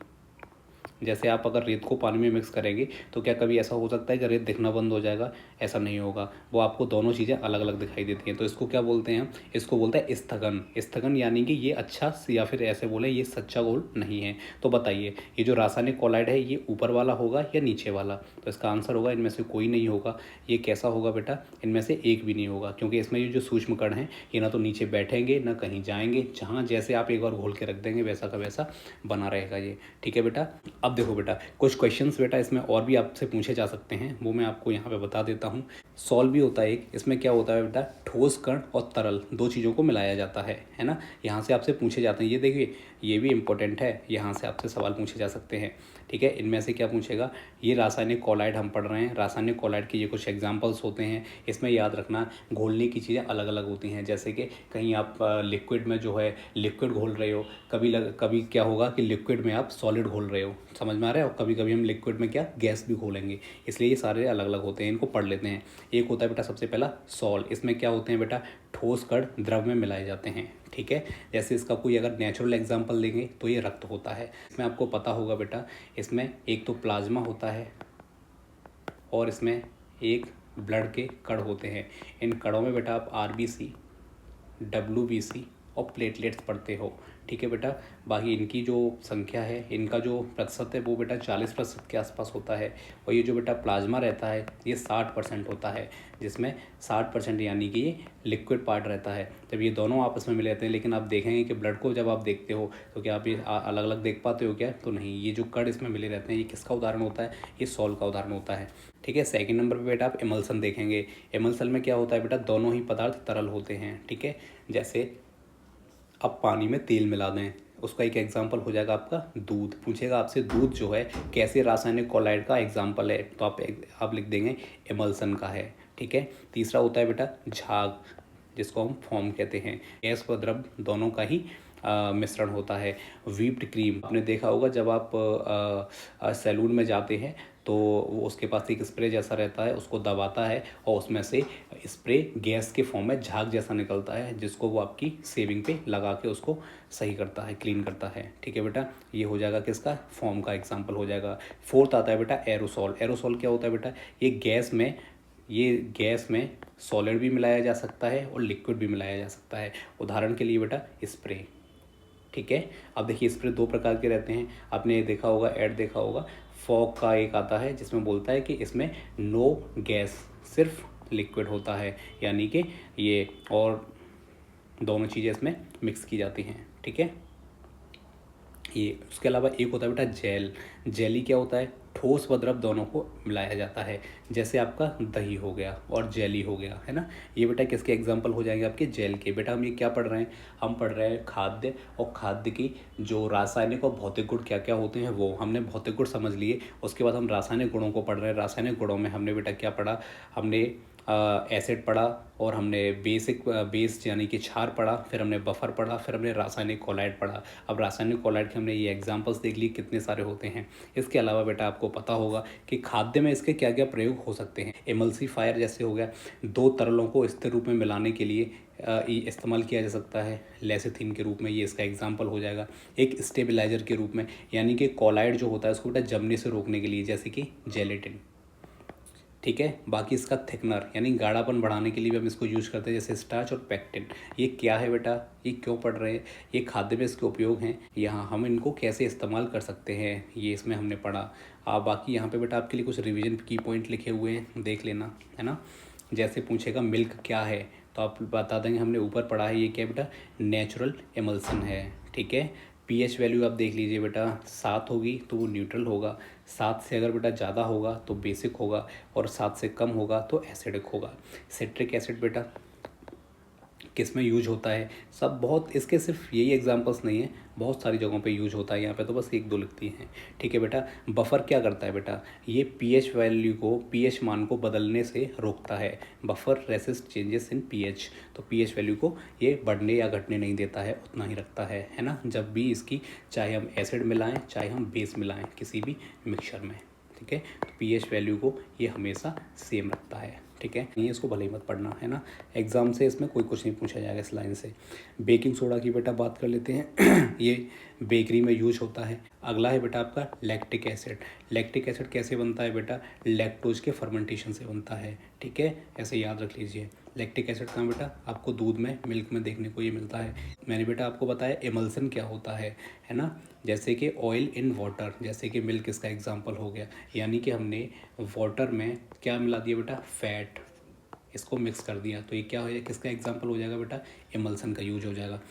जैसे आप अगर रेत को पानी में मिक्स करेंगे तो क्या कभी ऐसा हो सकता है कि रेत दिखना बंद हो जाएगा, ऐसा नहीं होगा, वो आपको दोनों चीज़ें अलग अलग दिखाई देती हैं। तो इसको क्या बोलते हैं, इसको बोलते हैं स्थगन। स्थगन यानी कि ये अच्छा, या फिर ऐसे बोले ये सच्चा घोल नहीं है। तो बताइए ये जो रासायनिक कोलाइड है ये ऊपर वाला होगा या नीचे वाला, तो इसका आंसर होगा इनमें से कोई नहीं होगा। ये कैसा होगा बेटा, इनमें से एक भी नहीं होगा, क्योंकि इसमें ये जो सूक्ष्म कण हैं ये ना तो नीचे बैठेंगे ना कहीं जाएंगे, जहाँ जैसे आप एक बार घोल के रख देंगे वैसा का वैसा बना रहेगा ये, ठीक है बेटा। अब देखो बेटा कुछ क्वेश्चंस बेटा इसमें और भी आपसे पूछे जा सकते हैं, वो मैं आपको यहाँ पे बता देता हूँ। सॉल्व भी होता है एक, इसमें क्या होता है बेटा, ठोस कण और तरल दो चीज़ों को मिलाया जाता है ना। यहाँ से आपसे पूछे जाते हैं, ये देखिए ये भी इंपॉर्टेंट है, यहाँ से आपसे सवाल पूछे जा सकते हैं, ठीक है। इनमें से क्या पूछेगा, ये रासायनिक कोलाइड हम पढ़ रहे हैं, रासायनिक कोलाइड के ये कुछ एग्जाम्पल्स होते हैं। इसमें याद रखना घोलने की चीज़ें अलग अलग होती हैं, जैसे कि कहीं आप लिक्विड में जो है लिक्विड घोल रहे हो, कभी क्या होगा कि लिक्विड में आप सॉलिड घोल रहे हो, समझ में आ रहा है, और कभी कभी हम लिक्विड में क्या गैस भी घोलेंगे, इसलिए ये सारे अलग अलग होते हैं, इनको पढ़ लेते हैं। एक होता है बेटा सबसे पहला सॉल, इसमें क्या होते हैं बेटा, ठोस कण द्रव में मिलाए जाते हैं, ठीक है। जैसे इसका कोई अगर नेचुरल एग्जांपल लेंगे तो ये रक्त होता है। इसमें आपको पता होगा बेटा, इसमें एक तो प्लाज्मा होता है और इसमें एक ब्लड के कण होते हैं। इन कणों में बेटा आप आरबीसी, डब्ल्यूबीसी और प्लेटलेट्स पढ़ते हो, ठीक है बेटा। बाकी इनकी जो संख्या है, इनका जो प्रतिशत है वो बेटा 40% के आसपास होता है। और ये जो बेटा प्लाज्मा रहता है ये 60% होता है, जिसमें 60% यानी कि ये लिक्विड पार्ट रहता है। जब ये दोनों आपस में मिले रहते हैं, लेकिन आप देखेंगे कि ब्लड को जब आप देखते हो तो क्या आप ये अलग अलग देख पाते हो क्या, तो नहीं। ये जो कण इसमें मिले रहते हैं ये किसका उदाहरण होता है, ये सॉल का उदाहरण होता है, ठीक है। सेकंड नंबर पे बेटा आप इमल्सन देखेंगे। इमल्सन में क्या होता है बेटा, दोनों ही पदार्थ तरल होते हैं, ठीक है। जैसे अब पानी में तेल मिला दें, उसका एक एग्जांपल हो जाएगा आपका दूध। पूछेगा आपसे दूध जो है कैसे रासायनिक कोलाइड का एग्जांपल है, तो आप लिख देंगे इमल्सन का है, ठीक है। तीसरा होता है बेटा झाग, जिसको हम फोम कहते हैं, गैस व द्रव दोनों का ही मिश्रण होता है। व्हिप्ड क्रीम आपने देखा होगा, जब आप सैलून में जाते हैं तो वो उसके पास एक स्प्रे जैसा रहता है, उसको दबाता है और उसमें से स्प्रे गैस के फॉर्म में झाग जैसा निकलता है, जिसको वो आपकी शेविंग पे लगा के उसको सही करता है, क्लीन करता है, ठीक है बेटा। ये हो जाएगा किसका, फॉर्म का एग्जाम्पल हो जाएगा। फोर्थ आता है बेटा एरोसॉल। एरोसॉल क्या होता है बेटा, ये गैस में सॉलिड भी मिलाया जा सकता है और लिक्विड भी मिलाया जा सकता है। उदाहरण के लिए बेटा स्प्रे, ठीक है। अब देखिए स्प्रे दो प्रकार के रहते हैं, आपने देखा होगा, ऐड देखा होगा, फॉग का एक आता है जिसमें बोलता है कि इसमें नो गैस, सिर्फ लिक्विड होता है, यानी कि ये और दोनों चीज़ें इसमें मिक्स की जाती हैं, ठीक है। ये उसके अलावा एक होता है बेटा जेल। जेली क्या होता है, ठोस व द्रव दोनों को मिलाया जाता है, जैसे आपका दही हो गया और जेली हो गया, है ना। ये बेटा किसके एग्जाम्पल हो जाएंगे, आपके जेल के। बेटा हम ये क्या पढ़ रहे हैं, हम पढ़ रहे हैं खाद्य, और खाद्य की जो रासायनिक और भौतिक गुण क्या क्या होते हैं वो हमने भौतिक गुण समझ लिए। उसके बाद हम रासायनिक गुणों को पढ़ रहे हैं। रासायनिक गुणों में हमने बेटा क्या पढ़ा, हमने एसिड पढ़ा, और हमने बेस यानी कि क्षार पढ़ा, फिर हमने बफर पढ़ा, फिर हमने रासायनिक कोलाइड पढ़ा। अब रासायनिक कोलाइड के हमने ये एग्जांपल्स देख लिए कितने सारे होते हैं। इसके अलावा बेटा आपको पता होगा कि खाद्य में इसके क्या क्या प्रयोग हो सकते हैं। एमल्सीफायर जैसे हो गया, दो तरलों को स्थिर रूप में मिलाने के लिए इस्तेमाल किया जा सकता है, लेसिथिन के रूप में, ये इसका एग्जाम्पल हो जाएगा। एक स्टेबलाइजर के रूप में, यानी कि कोलाइड जो होता है उसको बेटा जमने से रोकने के लिए, जैसे कि जेलेटिन, ठीक है। बाकी इसका थिकनर यानी गाढ़ापन बढ़ाने के लिए भी हम इसको यूज करते हैं, जैसे स्टार्च और पैक्टिन। ये क्या है बेटा, ये क्यों पढ़ रहे हैं, ये खाद्य में इसके उपयोग हैं, यहाँ हम इनको कैसे इस्तेमाल कर सकते हैं, ये इसमें हमने पढ़ा। बाकी यहाँ पे बेटा आपके लिए कुछ रिवीजन की पॉइंट लिखे हुए हैं, देख लेना, है ना। जैसे पूछेगा मिल्क क्या है, तो आप बता देंगे हमने ऊपर पढ़ा है, ये क्या है बेटा, नेचुरल एमल्सन है, ठीक है। पीएच वैल्यू आप देख लीजिए बेटा, 7 होगी तो वो न्यूट्रल होगा, 7 से अगर बेटा ज़्यादा होगा तो बेसिक होगा, और 7 से कम होगा तो एसिडिक होगा। सिट्रिक एसिड बेटा किस में यूज होता है, सब बहुत, इसके सिर्फ यही एग्जांपल्स नहीं है, बहुत सारी जगहों पे यूज होता है, यहाँ पे तो बस एक दो लिखती हैं। ठीक है बेटा, बफर क्या करता है बेटा, ये पीएच वैल्यू को, पीएच मान को बदलने से रोकता है। Buffer resist changes in pH, तो पीएच वैल्यू को ये बढ़ने या घटने नहीं देता है, उतना ही रखता है ना, जब भी इसकी, चाहे हम एसिड मिलाएं चाहे हम बेस मिलाएं किसी भी मिक्सचर में। ठीक है, तो पीएच वैल्यू को ये हमेशा सेम रखता है। ठीक है, ये इसको भले ही मत पढ़ना, है ना, एग्जाम से इसमें कोई कुछ नहीं पूछा जाएगा इस लाइन से। बेकिंग सोडा की बेटा बात कर लेते हैं ये बेकरी में यूज होता है। अगला है बेटा आपका लैक्टिक एसिड। लैक्टिक एसिड कैसे बनता है बेटा, लैक्टोज के फर्मेंटेशन से बनता है। ठीक है, ऐसे याद रख लीजिए। लैक्टिक एसिड कहाँ बेटा, आपको दूध में, मिल्क में देखने को ये मिलता है। मैंने बेटा आपको बताया एमल्सन क्या होता है ना, जैसे कि ऑयल इन वाटर, जैसे कि मिल्क इसका एग्जांपल हो गया, यानी कि हमने वाटर में क्या मिला दिया बेटा, फैट, इसको मिक्स कर दिया, तो ये क्या हो जाएगा, किसका एग्जांपल हो जाएगा बेटा, एमल्सन का यूज हो जाएगा।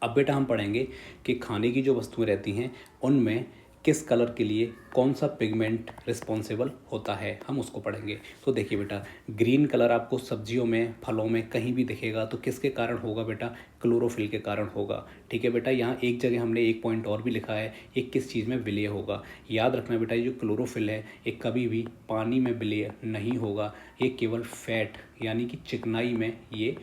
अब बेटा हम पढ़ेंगे कि खाने की जो वस्तुएं रहती हैं उनमें किस कलर के लिए कौन सा पिगमेंट रिस्पॉन्सिबल होता है, हम उसको पढ़ेंगे। तो देखिए बेटा, ग्रीन कलर आपको सब्जियों में, फलों में कहीं भी दिखेगा तो किसके कारण होगा बेटा, क्लोरोफिल के कारण होगा। ठीक है बेटा, यहाँ एक जगह हमने एक पॉइंट और भी लिखा है, ये किस चीज़ में विलय होगा। याद रखना बेटा, ये जो क्लोरोफिल है ये कभी भी पानी में विलय नहीं होगा, ये केवल फैट यानी कि चिकनाई में ये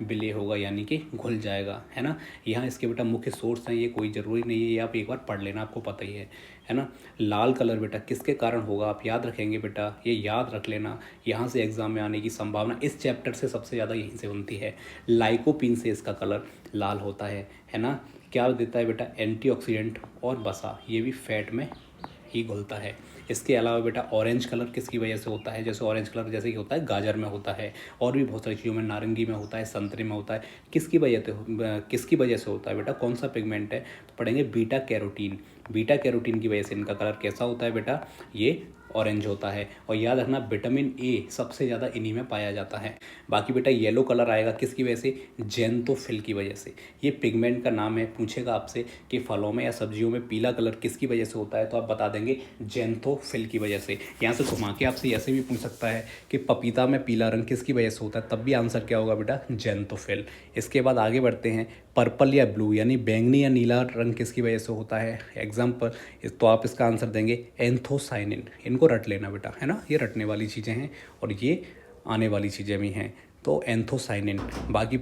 विलय होगा, यानी कि घुल जाएगा, है ना। यहाँ इसके बेटा मुख्य सोर्स हैं, ये कोई ज़रूरी नहीं है, ये आप एक बार पढ़ लेना, आपको पता ही है ना। लाल कलर बेटा किसके कारण होगा, आप याद रखेंगे बेटा, ये याद रख लेना, यहाँ से एग्जाम में आने की संभावना इस चैप्टर से सबसे ज़्यादा यहीं से बनती है। लाइकोपीन से इसका कलर लाल होता है ना। क्या देता है बेटा, एंटीऑक्सीडेंट और वसा, ये भी फैट में ही घुलता है। इसके अलावा बेटा ऑरेंज कलर किसकी वजह से होता है, जैसे ऑरेंज कलर जैसे कि होता है गाजर में होता है, और भी बहुत सारी चीज़ों में, नारंगी में होता है, संतरे में होता है, किसकी वजह से होता है बेटा, कौन सा पिगमेंट है, तो पढ़ेंगे बीटा कैरोटीन। बीटा कैरोटीन की वजह से इनका कलर कैसा होता है बेटा, ये ऑरेंज होता है। और याद रखना विटामिन ए सबसे ज़्यादा इन्हीं में पाया जाता है। बाकी बेटा येलो कलर आएगा किसकी वजह से, जेंथोफिल की वजह से। ये पिगमेंट का नाम है, पूछेगा आपसे कि फलों में या सब्जियों में पीला कलर किसकी वजह से होता है, तो आप बता देंगे जेंथोफिल की वजह से। यहाँ से घुमा के आपसे ऐसे भी पूछ सकता है कि पपीता में पीला रंग किसकी वजह से होता है, तब भी आंसर क्या होगा बेटा, जेंथोफिल। इसके बाद आगे बढ़ते हैं, पर्पल या ब्लू यानी बैंगनी या नीला रंग किसकी वजह से होता है, एग्जाम्पल, तो आप इसका आंसर देंगे एंथोसाइनिन। इनको रट लेना बेटा, है ना, ये रटने वाली चीज़ें हैं और ये आने वाली चीज़ें भी हैं, तो एंथोसाइनिन। बाकी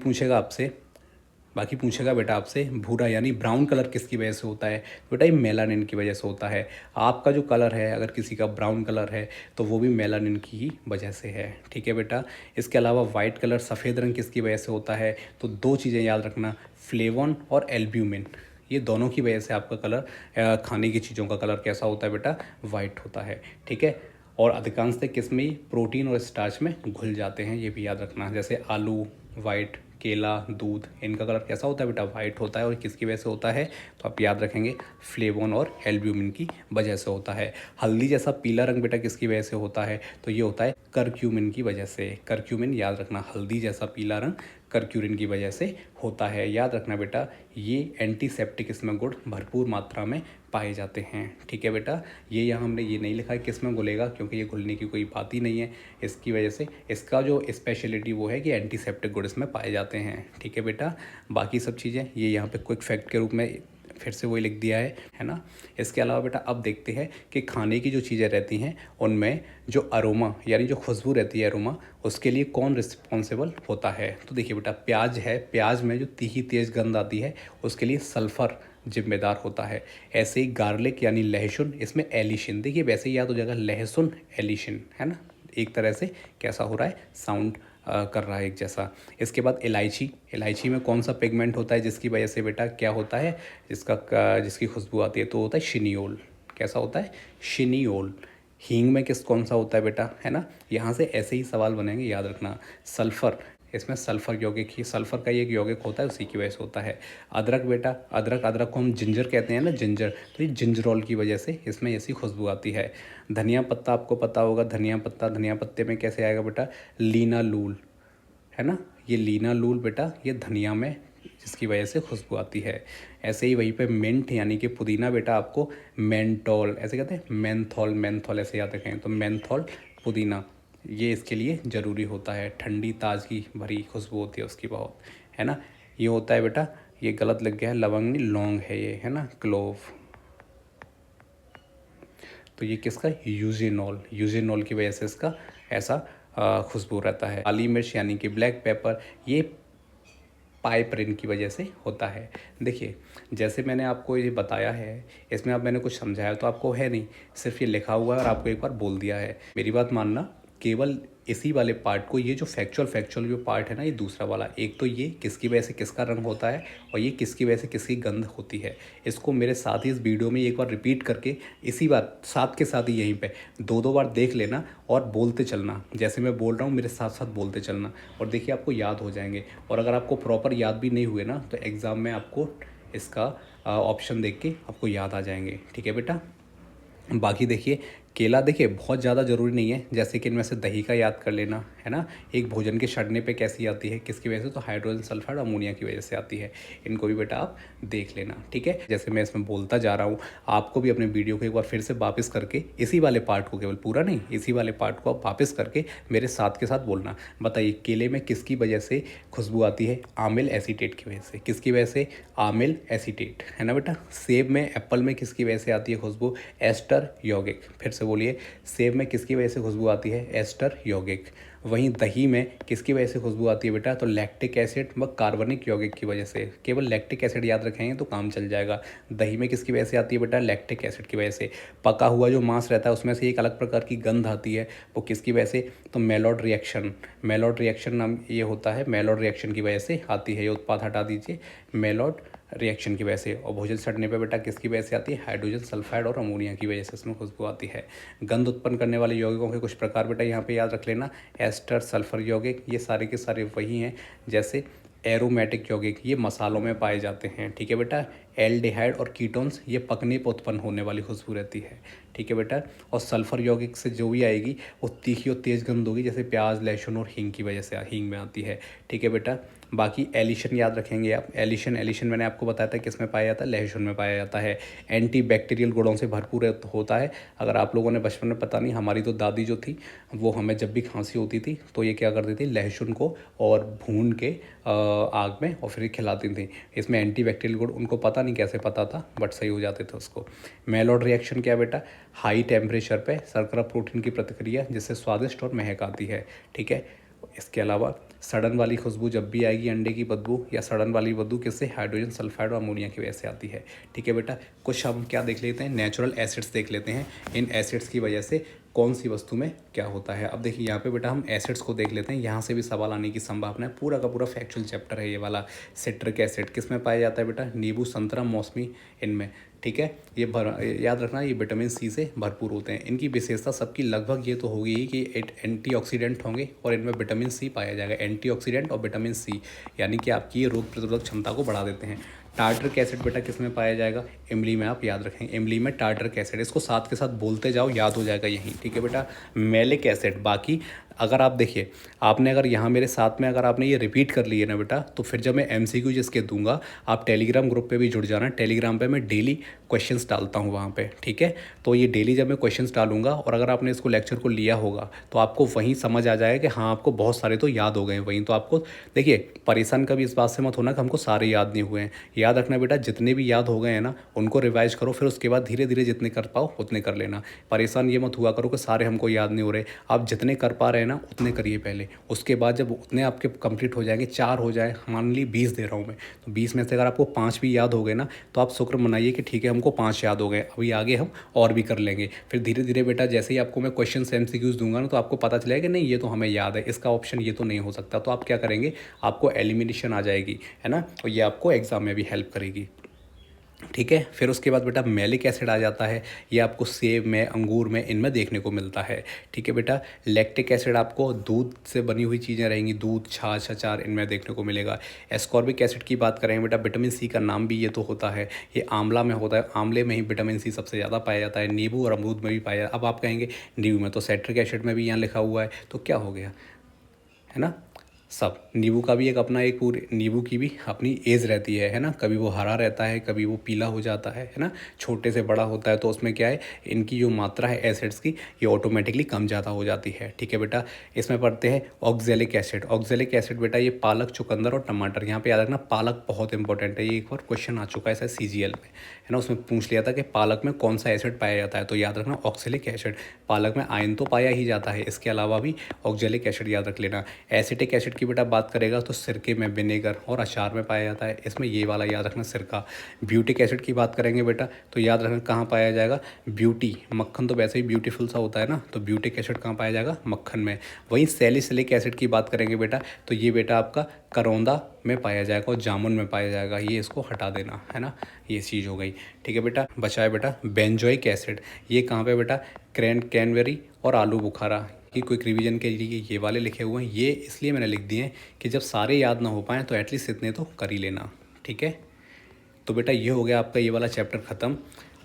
पूछेगा बेटा आपसे भूरा यानी ब्राउन कलर किसकी वजह से होता है, तो बेटा ये मेलानिन की वजह से होता है। आपका जो कलर है, अगर किसी का ब्राउन कलर है तो वो भी मेलानिन की ही वजह से है। ठीक है बेटा, इसके अलावा वाइट कलर, सफ़ेद रंग किसकी वजह से होता है, तो दो चीज़ें याद रखना, फ्लेवोन और एल्ब्यूमिन, ये दोनों की वजह से आपका कलर, खाने की चीज़ों का कलर कैसा होता है बेटा, वाइट होता है। ठीक है, और अधिकांशतः किस में, प्रोटीन और स्टार्च में घुल जाते हैं, ये भी याद रखना, जैसे आलू वाइट, केला, दूध, इनका कलर कैसा होता है बेटा, वाइट होता है। और किसकी वजह से होता है, तो आप याद रखेंगे फ्लेवोन और एल्ब्यूमिन की वजह से होता है। हल्दी जैसा पीला रंग बेटा किसकी वजह से होता है, तो ये होता है करक्यूमिन की वजह से। करक्यूमिन याद रखना, हल्दी जैसा पीला रंग करक्यूरिन की वजह से होता है। याद रखना बेटा, ये एंटीसेप्टिक इसमें गुण भरपूर मात्रा में पाए जाते हैं। ठीक है बेटा, ये यहाँ हमने ये नहीं लिखा है किस में घुलेगा, क्योंकि ये घुलने की कोई बात ही नहीं है। इसकी वजह से इसका जो स्पेशलिटी वो है कि एंटीसेप्टिक गुण इसमें पाए जाते हैं। ठीक है बेटा, बाकी सब चीज़ें ये यहाँ पे क्विक फैक्ट के रूप में फिर से वही लिख दिया है ना। इसके अलावा बेटा अब देखते हैं कि खाने की जो चीज़ें रहती हैं उनमें जो अरोमा यानी जो खुशबू रहती है, अरोमा, उसके लिए कौन रिस्पॉन्सिबल होता है। तो देखिए बेटा, प्याज है, प्याज में जो तीखी तेज़ गंध आती है उसके लिए सल्फ़र जिम्मेदार होता है। ऐसे ही गार्लिक यानी लहसुन, इसमें एलिशिन, देखिए वैसे ही याद हो जाएगा, लहसुन एलिशिन, है ना, एक तरह से कैसा हो रहा है, साउंड कर रहा है एक जैसा। इसके बाद इलायची, इलायची में कौन सा पिगमेंट होता है जिसकी वजह से बेटा क्या होता है, जिसकी खुशबू आती है, तो होता है शिनियोल। कैसा होता है, शिनियोल। हींग में कौन सा होता है बेटा, है ना, यहाँ से ऐसे ही सवाल बनेंगे, याद रखना। सल्फ़र, इसमें सल्फ़र यौगिक ही, सल्फ़र का ही एक यौगिक होता है, उसी की वजह से होता है। अदरक बेटा, अदरक को हम जिंजर कहते हैं ना, जिंजर, तो ये जिंजरोल की वजह से इसमें ऐसी खुशबू आती है। धनिया पत्ता, आपको पता होगा, धनिया पत्ते में कैसे आएगा बेटा, लीनालूल, है ना, ये लीनालूल बेटा, ये धनिया में जिसकी वजह से खुशबू आती है। ऐसे ही वहीं पे मिंट यानी कि पुदीना बेटा आपको मेंटोल ऐसे कहते हैं, मेंथोल मेंथोल ऐसे याद रखें, तो मेंथोल पुदीना ये इसके लिए ज़रूरी होता है। ठंडी ताजगी भरी खुशबू होती है उसकी बहुत, है ना। ये होता है बेटा, ये गलत लग गया है, लवंग नहीं लौंग है ये, है ना, क्लोव। तो ये किसका, यूजेनॉल, यूजेनॉल की वजह से इसका ऐसा खुशबू रहता है। काली मिर्च यानी कि ब्लैक पेपर, ये पाइपरिन की वजह से होता है। देखिए जैसे मैंने आपको ये बताया है, इसमें अब मैंने कुछ समझाया तो आपको है नहीं, सिर्फ ये लिखा हुआ है और आपको एक बार बोल दिया है। मेरी बात मानना, केवल इसी वाले पार्ट को, ये जो फैक्चुअल जो पार्ट है ना, ये दूसरा वाला, एक तो ये किसकी वजह से किसका रंग होता है और ये किसकी वजह से किसकी गंध होती है, इसको मेरे साथ ही इस वीडियो में एक बार रिपीट करके इसी बार साथ के साथ ही यहीं पे दो दो बार देख लेना और बोलते चलना। जैसे मैं बोल रहा हूँ मेरे साथ साथ बोलते चलना, और देखिए आपको याद हो जाएंगे। और अगर आपको प्रॉपर याद भी नहीं हुए ना, तो एग्ज़ाम में आपको इसका ऑप्शन देख के आपको याद आ जाएंगे। ठीक है बेटा। बाकी देखिए केला, देखिए बहुत ज़्यादा ज़रूरी नहीं है, जैसे कि इनमें से दही का याद कर लेना, है ना। एक भोजन के सड़ने पे कैसी आती है, किसकी वजह से, तो हाइड्रोजन सल्फाइड अमोनिया की वजह से आती है। इनको भी बेटा आप देख लेना, ठीक है। जैसे मैं इसमें बोलता जा रहा हूँ, आपको भी अपने वीडियो को एक बार फिर से वापस करके इसी वाले पार्ट को, केवल पूरा नहीं, इसी वाले पार्ट को आप वापस करके मेरे साथ के साथ बोलना। बताइए केले में किसकी वजह से खुशबू आती है, आमिल एसीटेट की वजह से। किसकी वजह से, आमिल एसीटेट, है ना बेटा। सेब में, एप्पल में किसकी वजह से आती है खुशबू, एस्टर यौगिक। फिर से बोलिए, सेब में किसकी वजह से खुशबू आती है, एस्टर यौगिक। वहीं दही में किसकी वजह से खुशबू आती है बेटा, तो लैक्टिक एसिड व कार्बनिक यौगिक की वजह से। केवल लैक्टिक एसिड याद रखेंगे तो काम चल जाएगा। दही में किसकी वजह से आती है बेटा, लैक्टिक एसिड की वजह से। पका हुआ जो मांस रहता है उसमें से एक अलग प्रकार की गंध आती है, वो किसकी वजह से, तो मेलॉड रिएक्शन। मेलॉड रिएक्शन नाम ये होता है, मेलॉड रिएक्शन की वजह से आती है। ये उत्पाद हटा दीजिए, मेलॉड रिएक्शन की वजह से। और भोजन सड़ने पे बेटा किसकी वजह से आती है, हाइड्रोजन सल्फाइड और अमोनिया की वजह से इसमें खुशबू आती है। गंध उत्पन्न करने वाले यौगिकों के कुछ प्रकार बेटा यहाँ पे याद रख लेना, एस्टर, सल्फर यौगिक, ये सारे के सारे वही हैं। जैसे एरोमेटिक यौगिक, ये मसालों में पाए जाते हैं, ठीक है बेटा। एल्डिहाइड और कीटोन्स, ये पकने पर उत्पन्न होने वाली खुशबू रहती है, ठीक है बेटा। और सल्फर यौगिक से जो भी आएगी वो तीखी और तेज़ गंध होगी, जैसे प्याज, लहसुन और हींग की वजह से हींग में आती है, ठीक है बेटा। बाकी एलिशन याद रखेंगे आप, एलिशन, एलिशन मैंने आपको बताया था किस में पाया जाता है, लहसुन में पाया जाता है। एंटी बैक्टीरियल गुणों से भरपूर होता है। अगर आप लोगों ने बचपन में, पता नहीं, हमारी तो दादी जो थी वो हमें जब भी खांसी होती थी तो ये क्या करती थी, लहसुन को और भून के आग में और फिर खिलाती थी। इसमें एंटी बैक्टीरियल गुण, उनको पता नहीं कैसे पता था, बट सही हो जाते थे उसको। मेलॉड रिएक्शन क्या बेटा, हाई टेम्परेचर पे शर्करा प्रोटीन की प्रतिक्रिया जिससे स्वादिष्ट और महक आती है, ठीक है। इसके अलावा सड़न वाली खुशबू जब भी आएगी, अंडे की बदबू या सड़न वाली बदबू, किससे, हाइड्रोजन सल्फाइड और अमोनिया की वजह से आती है, ठीक है बेटा। कुछ हम क्या देख लेते हैं, नेचुरल एसिड्स देख लेते हैं, इन एसिड्स की वजह से कौन सी वस्तु में क्या होता है। अब देखिए यहाँ पे बेटा हम एसिड्स को देख लेते हैं, यहाँ से भी सवाल आने की संभावना है। पूरा का पूरा फैक्चुअल चैप्टर है ये वाला। सिट्रिक एसिड किस में पाया जाता है बेटा, नींबू, संतरा, मौसमी, इनमें, ठीक है। ये याद रखना, ये विटामिन सी से भरपूर होते हैं। इनकी विशेषता सबकी लगभग ये तो होगी ही कि एंटीऑक्सीडेंट होंगे और इनमें विटामिन सी पाया जाएगा। एंटीऑक्सीडेंट और विटामिन सी यानी कि आपकी ये रोग प्रतिरोधक क्षमता को बढ़ा देते हैं। टार्टरिक एसिड बेटा किस में पाया जाएगा, इमली में। आप याद रखें, इमली में टार्टरिक एसिड, इसको साथ के साथ बोलते जाओ, याद हो जाएगा यहीं, ठीक है बेटा। मैलिक एसिड, बाकी अगर आप देखिए, आपने अगर यहाँ मेरे साथ में अगर आपने ये रिपीट कर लिए ना बेटा, तो फिर जब मैं एमसीक्यू जिसके दूंगा, आप टेलीग्राम ग्रुप पे भी जुड़ जाना। टेलीग्राम पे मैं डेली क्वेश्चंस डालता हूँ वहाँ पे, ठीक है। तो ये डेली जब मैं क्वेश्चंस डालूंगा और अगर आपने इसको लेक्चर को लिया होगा तो आपको वहीं समझ आ जाएगा कि हाँ आपको बहुत सारे तो याद हो गए हैं वहीं। तो आपको देखिए परेशान कभी इस बात से मत होना कि हमको सारे याद नहीं हुए हैं। याद रखना बेटा, जितने भी याद हो गए हैं ना उनको रिवाइज करो, फिर उसके बाद धीरे धीरे जितने कर पाओ उतने कर लेना। परेशान ये मत हुआ करो कि सारे हमको याद नहीं हो रहे। आप जितने कर पा रहे हैं ना उतने करिए पहले, उसके बाद जब उतने आपके कंप्लीट हो जाएंगे, 4 हो जाए, मान ली 20 दे रहा हूँ मैं, तो 20 में से अगर आपको 5 भी याद हो गए ना तो आप शुक्र मनाइए कि ठीक है हमको 5 याद हो गए, अभी आगे हम और भी कर लेंगे। फिर धीरे धीरे बेटा जैसे ही आपको मैं क्वेश्चन एमसीक्यूज दूंगा ना तो आपको पता चलेगा कि नहीं ये तो हमें याद है, इसका ऑप्शन ये तो नहीं हो सकता। तो आप क्या करेंगे, आपको एलिमिनेशन आ जाएगी, है ना, और ये आपको एग्जाम में भी हेल्प करेगी, ठीक है। फिर उसके बाद बेटा मैलिक एसिड आ जाता है, ये आपको सेब में, अंगूर में, इनमें देखने को मिलता है, ठीक है बेटा। लैक्टिक एसिड आपको दूध से बनी हुई चीज़ें रहेंगी, दूध, छाछ, अचार, इनमें देखने को मिलेगा। एस्कॉर्बिक एसिड की बात करें बेटा, विटामिन सी का नाम भी ये तो होता है, ये आंवला में होता है, आंवले में ही विटामिन सी सबसे ज़्यादा पाया जाता है। नींबू और अमरूद में भी पाया जाता है। अब आप कहेंगे नींबू में तो, सेट्रिक एसिड में भी यहाँ लिखा हुआ है, तो क्या हो गया, है ना। सब नींबू का भी एक अपना एक पूरे नींबू की भी अपनी एज रहती है ना। कभी वो हरा रहता है, कभी वो पीला हो जाता है ना। छोटे से बड़ा होता है तो उसमें क्या है, इनकी जो मात्रा है एसिड्स की ये ऑटोमेटिकली कम ज़्यादा हो जाती है। ठीक है बेटा, इसमें पढ़ते हैं ऑक्जेलिक एसिड। ऑक्जेलिक एसिड बेटा ये पालक, चुकंदर और टमाटर, यहाँ पे याद रखना पालक बहुत इंपॉर्टेंट है। ये एक बार क्वेश्चन आ चुका है ऐसा CGL में, है ना। उसमें पूछ लिया था कि पालक में कौन सा एसिड पाया जाता है, तो याद रखना ऑक्जेलिक एसिड। पालक में आयरन तो पाया ही जाता है, इसके अलावा भी ऑक्जेलिक एसिड याद रख लेना। एसिटिक एसिड की बेटा बात करेगा तो सिरके में, विनेगर और अचार में पाया जाता है, इसमें ये वाला याद रखना सिरका। ब्यूटिक एसिड की बात करेंगे बेटा तो याद रखना कहाँ पाया जाएगा, ब्यूटी, मक्खन तो वैसे ही ब्यूटीफुल सा होता है ना, तो ब्यूटिक एसिड कहाँ पाया जाएगा, मक्खन में। वहीं सैलिसिलिक एसिड की बात करेंगे बेटा तो ये बेटा आपका करौंदा में पाया जाएगा और जामुन में पाया जाएगा, ये इसको हटा देना, है ना। ये चीज़ हो गई। ठीक है बेटा, बचा है बेटा बेंजोइक एसिड। ये कहाँ पे बेटा, कैनबेरी और आलू बुखारा की क्विक रिवीजन के लिए ये वाले लिखे हुए हैं। ये इसलिए मैंने लिख दिए हैं कि जब सारे याद ना हो पाएँ तो एटलीस्ट इतने तो कर ही लेना। ठीक है, तो बेटा ये हो गया आपका ये वाला चैप्टर ख़त्म।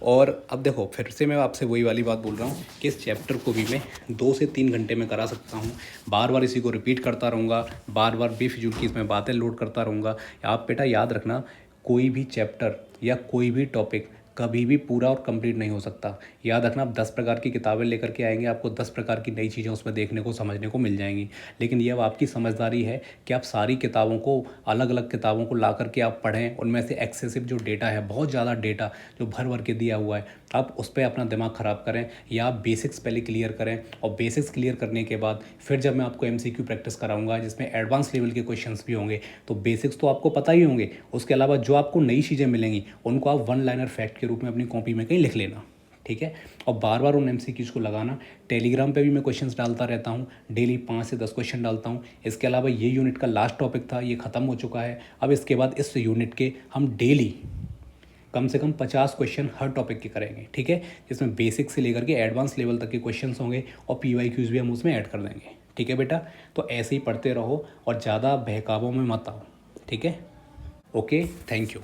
और अब देखो फिर से मैं आपसे वही वाली बात बोल रहा हूँ कि इस चैप्टर को भी मैं 2 से 3 घंटे में करा सकता हूँ। बार बार इसी को रिपीट करता रहूँगा, बार बार बेफिजूल की इसमें बातें लोड करता रहूँगा। आप बेटा याद रखना, कोई भी चैप्टर या कोई भी टॉपिक कभी भी पूरा और कंप्लीट नहीं हो सकता। याद रखना, आप 10 प्रकार की किताबें लेकर के आएंगे, आपको 10 प्रकार की नई चीज़ें उसमें देखने को, समझने को मिल जाएंगी। लेकिन ये अब आपकी समझदारी है कि आप सारी किताबों को, अलग अलग किताबों को ला करके आप पढ़ें। उनमें से एक्सेसिव जो डेटा है, बहुत ज़्यादा डेटा जो भर भर के दिया हुआ है, आप उस पर अपना दिमाग ख़राब करें या आप बेसिक्स पहले क्लियर करें। और बेसिक्स क्लियर करने के बाद फिर जब मैं आपको MCQ प्रैक्टिस कराऊंगा जिसमें एडवांस लेवल के क्वेश्चंस भी होंगे, तो बेसिक्स तो आपको पता ही होंगे। उसके अलावा जो आपको नई चीज़ें मिलेंगी उनको आप वन लाइनर फैक्ट के रूप में अपनी कॉपी में कहीं लिख लेना। ठीक है, और बार बार उन MCQs को लगाना। टेलीग्राम पे भी मैं क्वेश्चंस डालता रहता हूँ, डेली 5 से 10 क्वेश्चन डालता हूँ। इसके अलावा ये यूनिट का लास्ट टॉपिक था, ये ख़त्म हो चुका है। अब इसके बाद इस यूनिट के हम डेली कम से कम 50 क्वेश्चन हर टॉपिक के करेंगे। ठीक है, जिसमें बेसिक से लेकर के एडवांस लेवल तक के क्वेश्चंस होंगे और PYQs भी हम उसमें ऐड कर देंगे। ठीक है बेटा, तो ऐसे ही पढ़ते रहो और ज़्यादा बहकावों में मत आओ। ठीक है, ओके, थैंक यू।